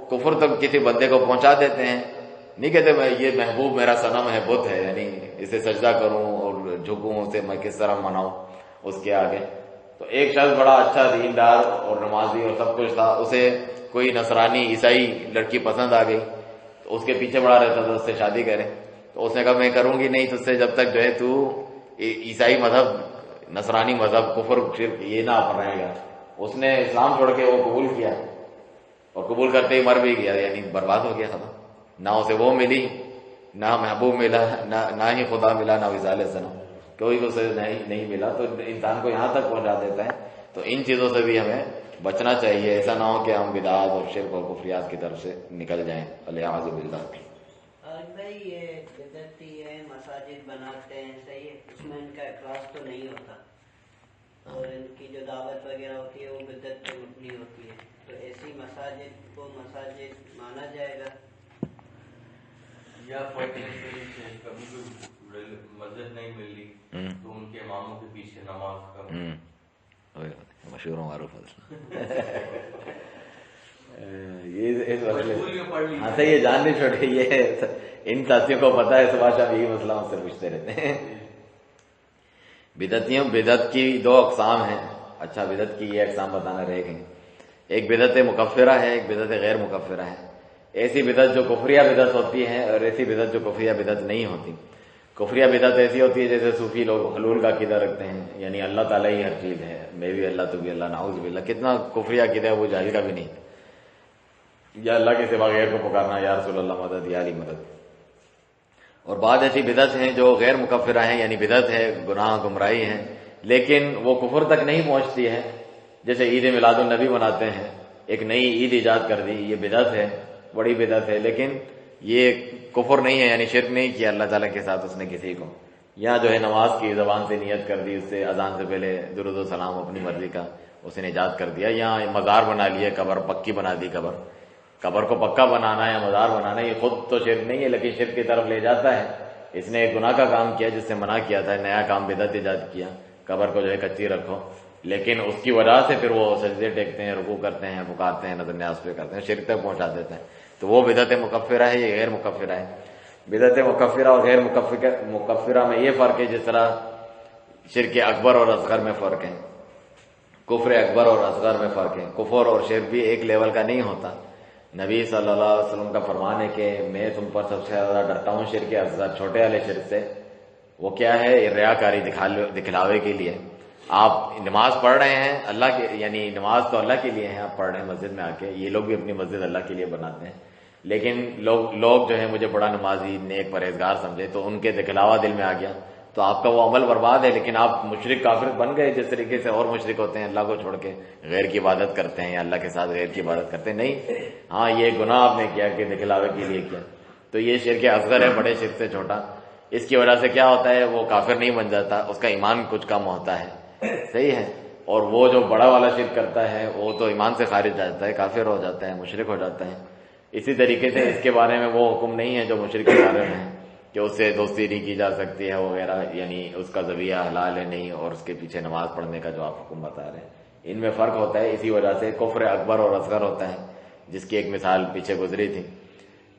A: کفر تک کسی بندے کو پہنچا دیتے ہیں. نہیں کہتے میں یہ محبوب میرا صنم ہے، بت ہے، یعنی اسے سجدہ کروں اور جھکوں، اسے میں کس طرح مناؤں اس کے آگے. تو ایک شخص بڑا اچھا دیندار اور نمازی اور سب کچھ تھا، اسے کوئی نصرانی عیسائی لڑکی پسند آ گئی، تو اس کے پیچھے بڑا رہتا تھا اس سے شادی کرے. تو اس نے کہا میں کروں گی نہیں تجھ سے جب تک جو ہے تو عیسائی مذہب، نصرانی مذہب، کفر شرک یہ نہ اپنائے گا. اس نے اسلام چھوڑ کے وہ قبول کیا اور قبول کرتے ہی مر بھی گیا، یعنی برباد ہو گیا، ختم. نہ اسے وہ ملی، نہ محبوب ملا، نہ ہی خدا ملا، نہ وصال سنم، کوئی اسے نہیں ملا. تو انسان کو یہاں تک پہنچا دیتا ہے. تو ان چیزوں سے بھی ہمیں بچنا چاہیے، ایسا نہ ہو کہ ہم بدعات اور شرک اور کفریات کی طرف سے نکل جائیں. الیاذ باللہ.
C: اور بھائی یہ بدعتی ہے، مساجد بناتے ہیں، صحیح ہے، اس میں ان کا اخلاص تو نہیں ہوتا، اور ان کی جو دعوت وغیرہ ہوتی ہے وہ بدعت پہ مبنی ہوتی ہے. تو ایسی مساجد کو مساجد مانا جائے گا؟
B: یا کبھی کوئی مسجد نہیں مل رہی تو ان کے اماموں کے پیچھے نماز کا
A: مشہور معروف ہاں صحیح ہے، جان نہیں چھوڑے. یہ ان ساتھیوں کو پتا ہے، صبح شام یہی مسئلہ ہم سے پوچھتے رہتے ہیں. بدعت کی دو اقسام ہیں. اچھا بدعت کی یہ اقسام بتانا رہ گئی. ایک بدعت مکفرہ ہے، ایک بدعت غیر مکفرہ ہے. ایسی بدعت جو کفریہ بدعت ہوتی ہے اور ایسی بدعت جو کفریہ بدعت نہیں ہوتی. کفریہ بدعت ایسی ہوتی ہے جیسے صوفی لوگ حلول کا عقیدہ رکھتے ہیں، یعنی اللہ تعالیٰ ہی ہر چیز ہے، میں بھی اللہ تو بھی اللہ، نعوذ باللہ. کتنا کفریہ عقیدہ ہے، وہ جاہل کا بھی نہیں. یا اللہ کے سوا غیر کو پکارنا، یا رسول اللہ مدد، یا علی مدد. اور بعض ایسی بدعت ہیں جو غیر مکفرہ ہیں، یعنی بدعت ہے، گناہ گمراہی ہیں، لیکن وہ کفر تک نہیں پہنچتی ہے. جیسے عید میلاد النبی مناتے ہیں، ایک نئی عید ایجاد کر دی، یہ بدعت ہے، بڑی بدعت ہے، لیکن یہ کفر نہیں ہے، یعنی شرک نہیں کیا اللہ تعالیٰ کے ساتھ اس نے کسی کو. یا جو ہے نماز کی زبان سے نیت کر دی، اس سے اذان سے پہلے درود و سلام اپنی مرضی کا اس نے ایجاد کر دیا. یا مزار بنا لیے، قبر پکی بنا دی. قبر کو پکا بنانا یا مزار بنانا یہ خود تو شرک نہیں ہے، لیکن شرک کی طرف لے جاتا ہے. اس نے ایک گناہ کا کام کیا جس سے منع کیا تھا، نیا کام بدعت ایجاد کیا، قبر کو جو ہے کچی رکھو، لیکن اس کی وجہ سے پھر وہ سجدے ٹیکتے ہیں، رکوع کرتے ہیں، پکارتے ہیں، نظر نیاز پہ کرتے ہیں، شرک تک پہنچا دیتے ہیں. تو وہ بدعت مکفرہ ہے، یہ غیر مکفرہ ہے. بدعت مکفرہ اور غیر مکفرہ میں یہ فرق ہے جس طرح شرک اکبر اور اصغر میں فرق ہے، کفر اکبر اور اصغر میں فرق ہے. کفر اور شرک بھی ایک لیول کا نہیں ہوتا. نبی صلی اللہ علیہ وسلم کا فرمان ہے کہ میں تم پر سب سے زیادہ ڈرتا ہوں شرک اصغر، چھوٹے والے شرک سے. وہ کیا ہے؟ ریاکاری، دکھلاوے کے لیے. آپ نماز پڑھ رہے ہیں اللہ کے، یعنی نماز تو اللہ کے لیے ہے، آپ پڑھ رہے ہیں مسجد میں آ کے، یہ لوگ بھی اپنی مسجد اللہ کے لیے بناتے ہیں، لیکن لوگ جو ہے مجھے بڑا نمازی، نیک پرہیزگار سمجھے، تو ان کے دکھلاوا دل میں آ گیا، تو آپ کا وہ عمل برباد ہے. لیکن آپ مشرک کافر بن گئے، جس طریقے سے اور مشرک ہوتے ہیں، اللہ کو چھوڑ کے غیر کی عبادت کرتے ہیں یا اللہ کے ساتھ غیر کی عبادت کرتے ہیں. نہیں، ہاں یہ گناہ آپ نے کیا کہ دکھلاوے کے لیے کیا، تو یہ شرک اصغر ہے، بڑے شرک سے چھوٹا. اس کی وجہ سے کیا ہوتا ہے؟ وہ کافر نہیں بن جاتا، اس کا ایمان کچھ کم ہوتا ہے، صحیح ہے. اور وہ جو بڑا والا شرک کرتا ہے وہ تو ایمان سے خارج جاتا ہے، کافر ہو جاتا ہے، مشرک ہو جاتا ہے. اسی طریقے سے اس کے بارے میں وہ حکم نہیں ہے جو مشرک کے بارے میں ہے کہ اس سے دوستی نہیں کی جا سکتی ہے وغیرہ، یعنی اس کا ذبیحہ حلال ہے نہیں، اور اس کے پیچھے نماز پڑھنے کا جو آپ حکم بتا رہے ہیں، ان میں فرق ہوتا ہے. اسی وجہ سے کفر اکبر اور اصغر ہوتا ہے، جس کی ایک مثال پیچھے گزری تھی.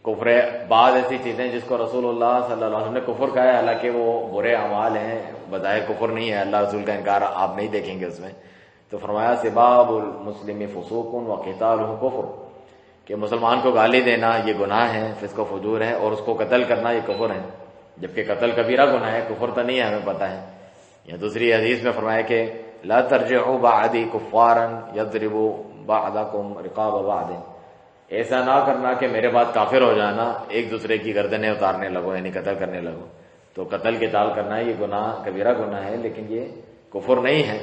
A: کفر بعض ایسی چیزیں جس کو رسول اللہ صلی اللہ علیہ وسلم نے کفر کہا ہے، حالانکہ وہ برے اعمال ہیں، بظاہر کفر نہیں ہے، اللہ رسول کا انکار آپ نہیں دیکھیں گے اس میں. تو فرمایا سباب المسلم فسوق وقتالہ کفر، کہ مسلمان کو گالی دینا یہ گناہ ہے، فسق و فجور ہے، اور اس کو قتل کرنا یہ کفر ہے. جبکہ قتل کبیرہ گناہ ہے، کفر تو نہیں ہے، ہمیں پتہ ہے. یا دوسری حدیث میں فرمایا کہ لا ترجعوا بعدی کفارا یضرب بعضکم رقاب بعض، ایسا نہ کرنا کہ میرے بعد کافر ہو جانا، ایک دوسرے کی گردنیں اتارنے لگو، یعنی قتل کرنے لگو. تو قتل کے چال کرنا یہ گناہ کبیرہ گناہ ہے، لیکن یہ کفر نہیں ہے.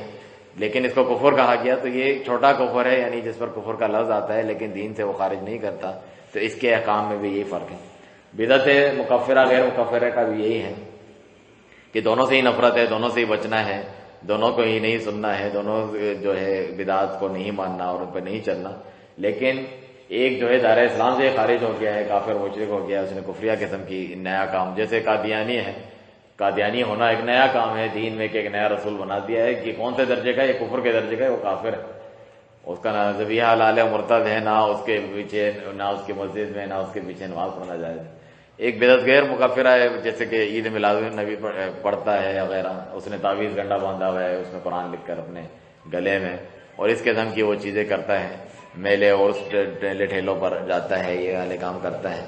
A: لیکن اس کو کفر کہا گیا تو یہ چھوٹا کفر ہے، یعنی جس پر کفر کا لفظ آتا ہے لیکن دین سے وہ خارج نہیں کرتا. تو اس کے احکام میں بھی یہی فرق ہے. بدعت مکفرہ غیر مکفرہ کا بھی یہی ہے کہ دونوں سے ہی نفرت ہے، دونوں سے ہی بچنا ہے، دونوں کو ہی نہیں سننا ہے، دونوں جو ہے بدعات کو نہیں ماننا اور ان پہ نہیں چلنا. لیکن ایک جو ہے دائرہ اسلام سے خارج ہو گیا ہے، کافر مشرک ہو گیا، اس نے کفریہ قسم کی نیا کام، جیسے قادیانی ہے، قادیانی ہونا ایک نیا کام ہے دین میں، کہ ایک نیا رسول بنا دیا ہے کہ کون سے درجے کا ہے، یہ کفر کے درجے کا ہے، وہ کافر ہے. اس کا نہ ذبیحہ حلال ہے، مرتد ہے، نہ اس کے پیچھے، نہ اس کی مسجد میں، نہ اس کے پیچھے نماز پڑھنا جائز ہے. ایک بدعت غیر مکفرہ ہے، جیسے کہ عید میلاد النبی پڑھتا ہے وغیرہ، اس نے تعویذ گنڈا باندھا ہوا ہے، اس میں قرآن لکھ کر اپنے گلے میں، اور اس قسم کی وہ چیزیں کرتا ہے، میلے اور ٹھیلے ٹھیلوں پر جاتا ہے، یہ والے کام کرتا ہے.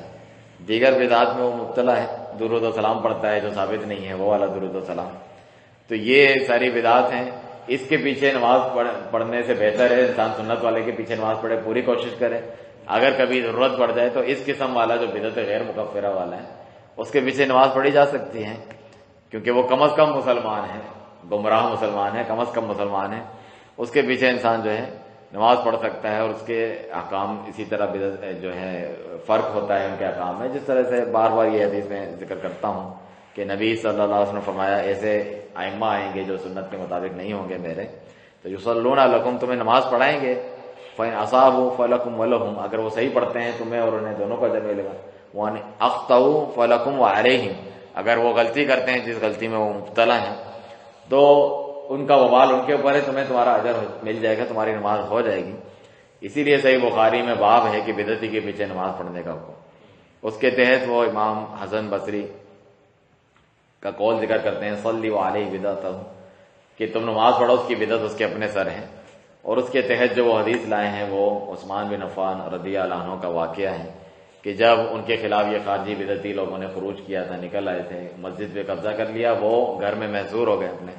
A: دیگر بدعات میں وہ مبتلا ہے، درود و سلام پڑھتا ہے جو ثابت نہیں ہے، وہ والا درود و سلام. تو یہ ساری بدعات ہیں. اس کے پیچھے نماز پڑھنے سے بہتر ہے انسان سنت والے کے پیچھے نماز پڑھے، پوری کوشش کرے. اگر کبھی ضرورت پڑ جائے تو اس قسم والا جو بدعت غیر مکفرہ والا ہے اس کے پیچھے نماز پڑھی جا سکتی ہے، کیونکہ وہ کم از کم مسلمان ہے، گمراہ مسلمان ہے، کم از کم مسلمان ہے. اس کے پیچھے انسان جو ہے نماز پڑھ سکتا ہے، اور اس کے احکام اسی طرح جو ہے فرق ہوتا ہے ان کے احکام میں. جس طرح سے بار بار یہ حدیث میں ذکر کرتا ہوں کہ نبی صلی اللہ علیہ وسلم نے فرمایا ایسے ائمہ آئیں گے جو سنت کے مطابق نہیں ہوں گے میرے، تو یصلون لکم، تمہیں نماز پڑھائیں گے، فإن اصابوا فلکم ولہم، اگر وہ صحیح پڑھتے ہیں تمہیں اور انہیں دونوں کا اجر ملے گا. وان اخطئوا فلکم وعلیہم، اگر وہ غلطی کرتے ہیں جس غلطی میں وہ مبتلا ہیں تو ان کا وبال ان کے اوپر ہے، تمہیں تمہارا اجر مل جائے گا، تمہاری نماز ہو جائے گی. اسی لیے صحیح بخاری میں باب ہے کہ بدعتی کے پیچھے نماز پڑھنے کا حکم. اس کے تحت وہ امام حسن بصری کا قول ذکر کرتے ہیں، صلی علیہ بدعتہ، کہ تم نماز پڑھو، اس کی بدعت اس کے اپنے سر ہیں. اور اس کے تحت جو وہ حدیث لائے ہیں وہ عثمان بن عفان رضی اللہ عنہ کا واقعہ ہے کہ جب ان کے خلاف یہ خارجی بدعتی لوگوں نے خروج کیا تھا، نکل آئے تھے، مسجد پہ قبضہ کر لیا، وہ گھر میں محصور ہو گئے اپنے.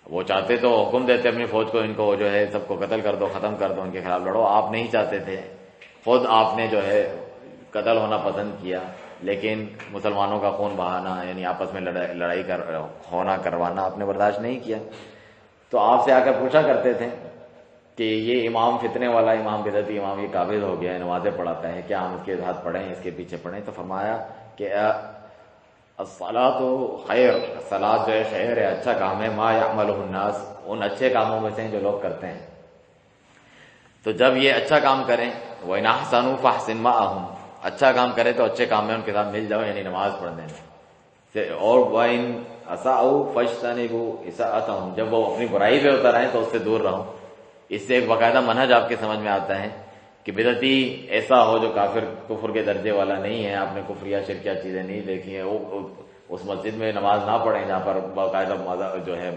A: وہ چاہتے تو حکم دیتے اپنی فوج کو، ان کو جو ہے سب کو قتل کر دو، ختم کر دو، ان کے خلاف لڑو. آپ نہیں چاہتے تھے، خود آپ نے جو ہے قتل ہونا پسند کیا، لیکن مسلمانوں کا خون بہانا یعنی آپس میں لڑائی ہونا کروانا آپ نے برداشت نہیں کیا. تو آپ سے آ کر پوچھا کرتے تھے کہ یہ امام فتنے والا، امام بدعتی امام، یہ قابض ہو گیا ہے، نمازیں پڑھاتا ہے، کیا ہم اس کے ساتھ پڑھیں، اس کے پیچھے پڑھیں؟ تو فرمایا کہ الصلاۃ خیر، صلاۃ جو ہے خیر ہے، اچھا کام ہے، ما یعملہ الناس، ان اچھے کاموں میں سے جو لوگ کرتے ہیں. تو جب یہ اچھا کام کریں، وَإِنْ أَحْسَنُوا فَأَحْسِنْ مَعَهُمْ، اچھا کام کرے تو اچھے کام میں ان کے ساتھ مل جاؤ، یعنی نماز پڑھنے میں. اور وَإِنْ أَسَاءُوا فَاجْتَنِبُوا إِسَاءَتَهُمْ، جب وہ اپنی برائی پہ اتر آئیں تو اس سے دور رہو. اس سے ایک باقاعدہ منہج آپ کے سمجھ میں آتا ہے کہ بدعتی ایسا ہو جو کفر کے درجے والا نہیں ہے، آپ نے کفریہ شرکیہ چیزیں نہیں دیکھی ہیں، وہ اس مسجد میں نماز نہ پڑھیں جہاں پر باقاعدہ جو ہے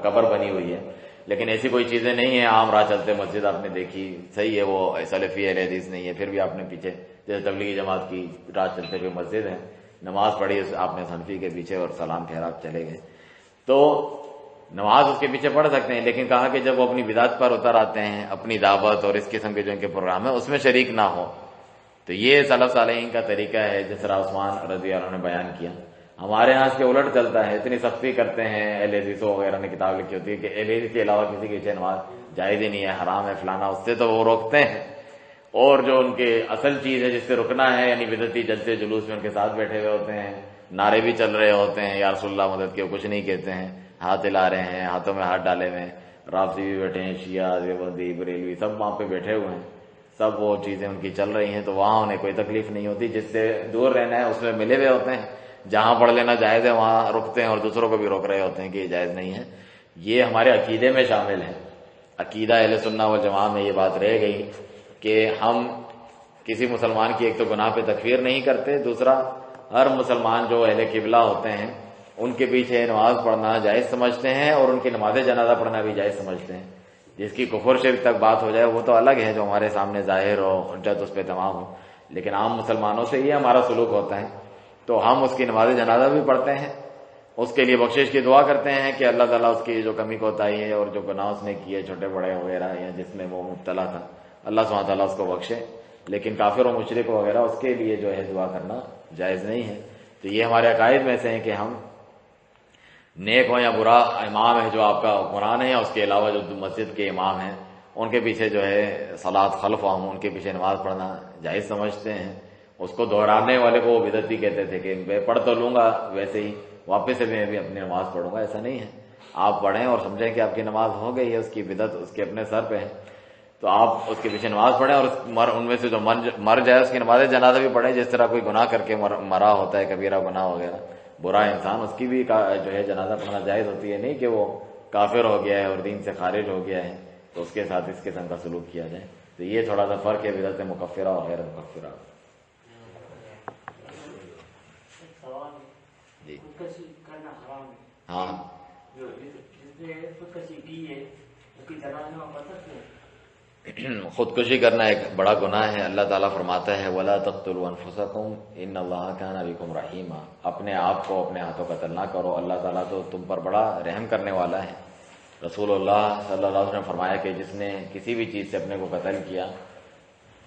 A: قبر بنی ہوئی ہے. لیکن ایسی کوئی چیزیں نہیں ہیں، عام راہ چلتے مسجد آپ نے دیکھی، صحیح ہے، وہ سلفی اہل حدیث نہیں ہے، پھر بھی آپ نے پیچھے جیسے تبلیغی جماعت کی راہ چلتے ہوئے مسجد ہے، نماز پڑھی آپ نے حنفی کے پیچھے اور سلام پھیرا آپ چلے گئے. تو نماز اس کے پیچھے پڑھ سکتے ہیں، لیکن کہا کہ جب وہ اپنی بدعت پر اتر آتے ہیں، اپنی دعوت اور اس قسم کے جو ان کے پروگرام ہیں اس میں شریک نہ ہو. تو یہ سلف صالحین کا طریقہ ہے، جس طرح عثمان رضی اللہ عنہ نے بیان کیا. ہمارے یہاں اس کے الٹ چلتا ہے، اتنی سختی کرتے ہیں، اہل حدیثوں وغیرہ نے کتاب لکھی ہوتی ہے کہ اہل حدیث کے علاوہ کسی کے پیچھے نماز جائز ہی نہیں ہے، حرام ہے، فلانا، اس سے تو وہ روکتے ہیں. اور جو ان کے اصل چیز ہے جس سے رکنا ہے، یعنی بدعتی جلسے جلوس میں ان کے ساتھ بیٹھے ہوئے ہوتے ہیں، نعرے بھی چل رہے ہوتے ہیں، یا رسول اللہ مدد کے، وہ کچھ نہیں کہتے ہیں، ہاتھ ہلا رہے ہیں، ہاتھوں میں ہاتھ ڈالے ہوئے ہیں، رافضی بھی بیٹھے ہیں، شیعہ، دیوبندی، بریلوی، سب وہاں پہ بیٹھے ہوئے ہیں، سب وہ چیزیں ان کی چل رہی ہیں. تو وہاں انہیں کوئی تکلیف نہیں ہوتی، جس سے دور رہنا ہے اس میں ملے ہوئے ہوتے ہیں. جہاں پڑھ لینا جائز ہے وہاں رکتے ہیں اور دوسروں کو بھی روک رہے ہوتے ہیں کہ یہ جائز نہیں ہے. یہ ہمارے عقیدے میں شامل ہے. عقیدہ اہل سنہ والجماعہ میں یہ بات رہ گئی کہ ہم کسی مسلمان کی ایک تو گناہ پہ تکفیر نہیں کرتے، دوسرا ہر مسلمان جو اہل قبلہ ہوتے ہیں ان کے پیچھے نماز پڑھنا جائز سمجھتے ہیں، اور ان کی نماز جنازہ پڑھنا بھی جائز سمجھتے ہیں. جس کی کفر شرک تک بات ہو جائے وہ تو الگ ہے، جو ہمارے سامنے ظاہر ہو، حجت اس پہ تمام ہو، لیکن عام مسلمانوں سے یہ ہمارا سلوک ہوتا ہے. تو ہم اس کی نماز جنازہ بھی پڑھتے ہیں، اس کے لیے بخشش کی دعا کرتے ہیں کہ اللہ تعالیٰ اس کی جو کمی کوتاہی ہے اور جو گناہ اس نے کیے چھوٹے بڑے وغیرہ یا جس میں وہ مبتلا تھا، اللہ سبحانہ تعالیٰ اس کو بخشے. لیکن کافر و مشرک وغیرہ اس کے لیے جو ہے دعا کرنا جائز نہیں ہے. تو یہ ہمارے عقائد میں سے ہیں کہ ہم نیک ہو یا برا امام ہے جو آپ کا قرآن ہے، اس کے علاوہ جو مسجد کے امام ہیں ان کے پیچھے جو ہے صلاۃ خلف ہم ان کے پیچھے نماز پڑھنا جائز سمجھتے ہیں. اس کو دہرانے والے کو وہ بدعتی کہتے تھے کہ میں پڑھ تو لوں گا ویسے ہی واپس سے میں بھی اپنی نماز پڑھوں گا. ایسا نہیں ہے، آپ پڑھیں اور سمجھیں کہ آپ کی نماز ہو گئی ہے، اس کی بدعت اس کے اپنے سر پہ ہے، تو آپ اس کے پیچھے نماز پڑھیں، اور ان میں سے جو مر جائے اس کی نماز جنازہ بھی پڑھیں. جس طرح کوئی گناہ کر کے مرا ہوتا ہے، کبیرہ گناہ وغیرہ، برا انسان، اس کی بھی جو ہے جنازہ پڑھنا جائز ہوتی ہے. نہیں کہ وہ کافر ہو گیا ہے اور دین سے خارج ہو گیا ہے تو اس کے ساتھ اس قسم کا سلوک کیا جائے. تو یہ تھوڑا سا فرق ہے بدعت مکفرہ اور غیر مکفرہ. جی
D: خودکشی کرنا حرام ہے.
A: ہاں،
D: جس نے خودکشی کی ہے اس کی جنازے میں پڑھ سکتے ہیں.
A: خودکشی کرنا ایک بڑا گناہ ہے. اللہ تعالیٰ فرماتا ہے وَلَا تَقْتُلُوا أَنفُسَكُمْ إِنَّ اللَّهَ كَانَ بِكُمْ رَحِيمًا. اپنے آپ کو اپنے ہاتھوں قتل نہ کرو، اللہ تعالیٰ تو تم پر بڑا رحم کرنے والا ہے. رسول اللہ صلی اللہ علیہ وسلم نے فرمایا کہ جس نے کسی بھی چیز سے اپنے کو قتل کیا،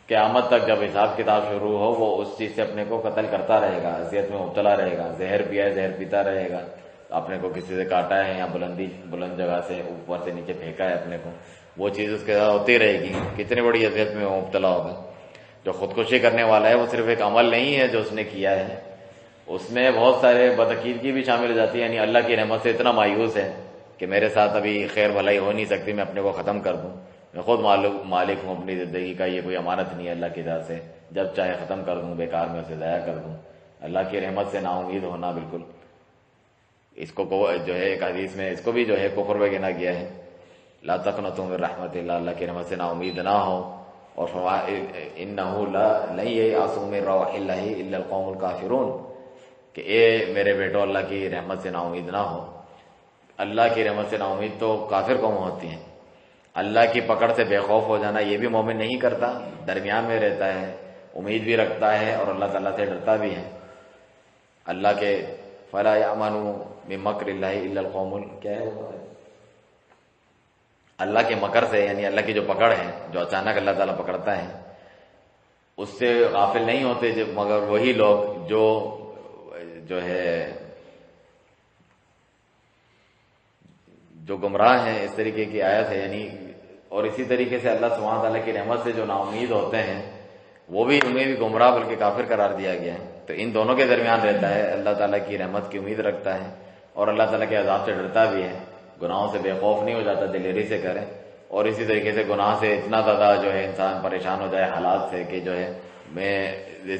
A: قیامت تک جب حساب کتاب شروع ہو وہ اس چیز سے اپنے کو قتل کرتا رہے گا، اذیت میں مبتلا رہے گا. زہر پیا ہے، زہر پیتا رہے گا، اپنے کو کسی سے کاٹا ہے یا بلند جگہ سے اوپر سے نیچے پھینکا ہے اپنے کو، وہ چیز اس کے ساتھ ہوتی رہے گی. کتنی بڑی اذیت میں وہ مبتلا ہوگا. جو خودکشی کرنے والا ہے وہ صرف ایک عمل نہیں ہے جو اس نے کیا ہے، اس میں بہت سارے بدعقیدگی بھی شامل ہو جاتی ہے. یعنی اللہ کی رحمت سے اتنا مایوس ہے کہ میرے ساتھ ابھی خیر بھلائی ہو نہیں سکتی، میں اپنے کو ختم کر دوں، میں خود مالک ہوں اپنی زندگی کا، یہ کوئی امانت نہیں ہے اللہ کی طرف سے، جب چاہے ختم کر دوں، بیکار میں اسے ضائع کر دوں. اللہ کی رحمت سے نا امید ہونا بالکل، اس کو جو ہے ایک حدیث میں اس کو بھی جو ہے کفر میں گنا گیا ہے، لا تقنطوا من رحمت اللہ، اللہ کی رحمت سے نا امید نہ ہو. اور انہ لن ییأس من روح اللہ الا القوم الکافرون، کہ اے میرے بیٹو اللہ کی رحمت سے نا امید نہ ہو. اللہ کی رحمت سے نا امید تو کافر قوم ہوتی ہیں. اللہ کی پکڑ سے بے خوف ہو جانا یہ بھی مومن نہیں کرتا، درمیان میں رہتا ہے، امید بھی رکھتا ہے اور اللہ تعالیٰ سے ڈرتا بھی ہے. اللہ کے فلا یامن من مکر اللہ الا القوم کیا ہے اللہ کے مکر سے، یعنی اللہ کی جو پکڑ ہے جو اچانک اللہ تعالیٰ پکڑتا ہے اس سے غافل نہیں ہوتے مگر وہی لوگ جو ہے جو گمراہ ہیں. اس طریقے کی آیت ہے. یعنی اور اسی طریقے سے اللہ سبحانہ تعالیٰ کی رحمت سے جو نا امید ہوتے ہیں وہ بھی انہیں بھی گمراہ بلکہ کافر قرار دیا گیا ہے. تو ان دونوں کے درمیان رہتا ہے، اللہ تعالیٰ کی رحمت کی امید رکھتا ہے اور اللہ تعالیٰ کے عذاب سے ڈرتا بھی ہے. گناہوں سے بے خوف نہیں ہو جاتا، دلیری سے کرے. اور اسی طریقے سے گناہ سے اتنا زیادہ جو ہے انسان پریشان ہو جائے حالات سے کہ جو ہے میں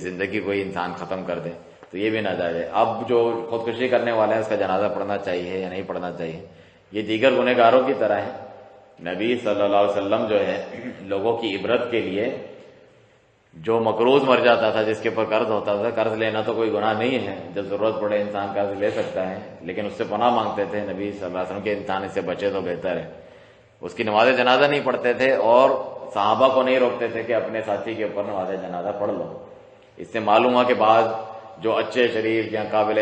A: زندگی کو ہی انسان ختم کر دے، تو یہ بھی ناجائز ہے. اب جو خودکشی کرنے والا ہے اس کا جنازہ پڑھنا چاہیے یا نہیں پڑھنا چاہیے، یہ دیگر گنہگاروں کی طرح ہے. نبی صلی اللہ علیہ وسلم جو ہے لوگوں کی عبرت کے لیے جو مقروض مر جاتا تھا، جس کے اوپر قرض ہوتا تھا، قرض لینا تو کوئی گناہ نہیں ہے، جب ضرورت پڑے انسان قرض لے سکتا ہے، لیکن اس سے پناہ مانگتے تھے نبی صلی اللہ علیہ وسلم کہ انسان اس سے بچے تو بہتر ہے. اس کی نماز جنازہ نہیں پڑھتے تھے اور صحابہ کو نہیں روکتے تھے کہ اپنے ساتھی کے اوپر نماز جنازہ پڑھ لو. اس سے معلوم ہوا کہ بعض جو اچھے شریف یا قابل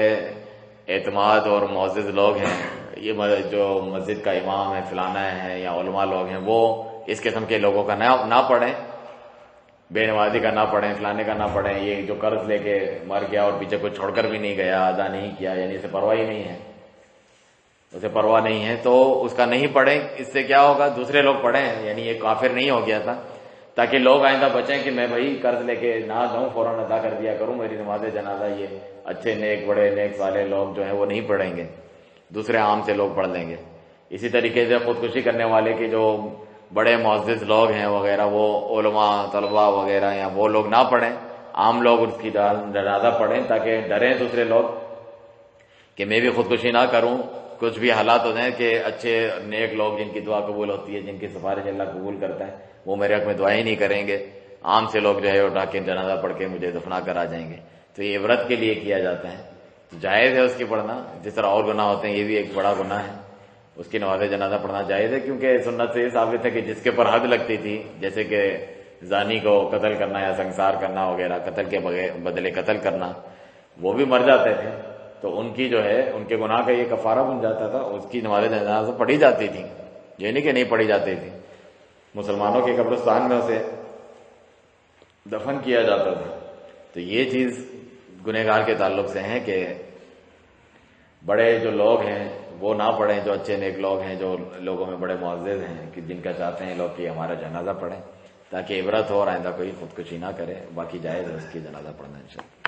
A: اعتماد اور معزز لوگ ہیں، یہ جو مسجد کا امام ہے فلانا ہے یا علماء لوگ ہیں، وہ اس قسم کے لوگوں کا نہ پڑھیں، بے نمازی کا نہ پڑھیں، فلانے کا نہ پڑھیں. یہ جو قرض لے کے مر گیا اور پیچھے کوئی چھوڑ کر بھی نہیں گیا، ادا نہیں کیا، یعنی اسے پرواہ ہی نہیں ہے، اسے پرواہ نہیں ہے تو اس کا نہیں پڑھیں. اس سے کیا ہوگا، دوسرے لوگ پڑھیں، یعنی یہ کافر نہیں ہو گیا تھا، تاکہ لوگ آئندہ بچیں کہ میں بھائی قرض لے کے نہ جاؤں، فوراً ادا کر دیا کروں میری نماز جنازہ. یہ اچھے نیک بڑے نیک والے لوگ جو ہیں وہ نہیں پڑھیں گے، دوسرے عام سے لوگ پڑھ لیں گے. اسی طریقے سے خودکشی کرنے والے کے جو بڑے معزز لوگ ہیں وغیرہ، وہ علماء طلباء وغیرہ یا وہ لوگ نہ پڑھیں، عام لوگ اس کی جنازہ پڑھیں تاکہ ڈریں دوسرے لوگ کہ میں بھی خودکشی نہ کروں. کچھ بھی حالات ہو جائیں کہ اچھے نیک لوگ جن کی دعا قبول ہوتی ہے، جن کی سفارش اللہ قبول کرتا ہے، وہ میرے حق میں دعائیں نہیں کریں گے، عام سے لوگ جو ہے اٹھا کے جنازہ پڑھ کے مجھے دفنا کر آ جائیں گے. تو یہ عبرت کے لیے کیا جاتا ہے، جائز ہے اس کی پڑھنا. جس طرح اور گناہ ہوتے ہیں یہ بھی ایک بڑا گناہ ہے، اس کی نماز جنازہ پڑھنا جائز ہے، کیونکہ سنت سے یہ ثابت ہے کہ جس کے پر حد لگتی تھی، جیسے کہ زانی کو قتل کرنا یا سنسار کرنا وغیرہ، قتل کے بدلے قتل کرنا، وہ بھی مر جاتے تھے تو ان کی جو ہے ان کے گناہ کا یہ کفارہ بن جاتا تھا، اس کی نماز جنازہ پڑھی جاتی تھی، یہ نہیں کہ نہیں پڑھی جاتی تھی. مسلمانوں کے قبرستان میں اسے دفن کیا جاتا تھا. تو یہ چیز گنہگار کے تعلق سے ہے کہ بڑے جو لوگ ہیں وہ نہ پڑھیں، جو اچھے نیک لوگ ہیں، جو لوگوں میں بڑے معزز ہیں کہ جن کا چاہتے ہیں لوگ کہ ہمارا جنازہ پڑھیں تاکہ عبرت ہو اور آئندہ کوئی خودکشی نہ کرے. باقی جائز ہے اس کی جنازہ پڑھنا انشاءاللہ.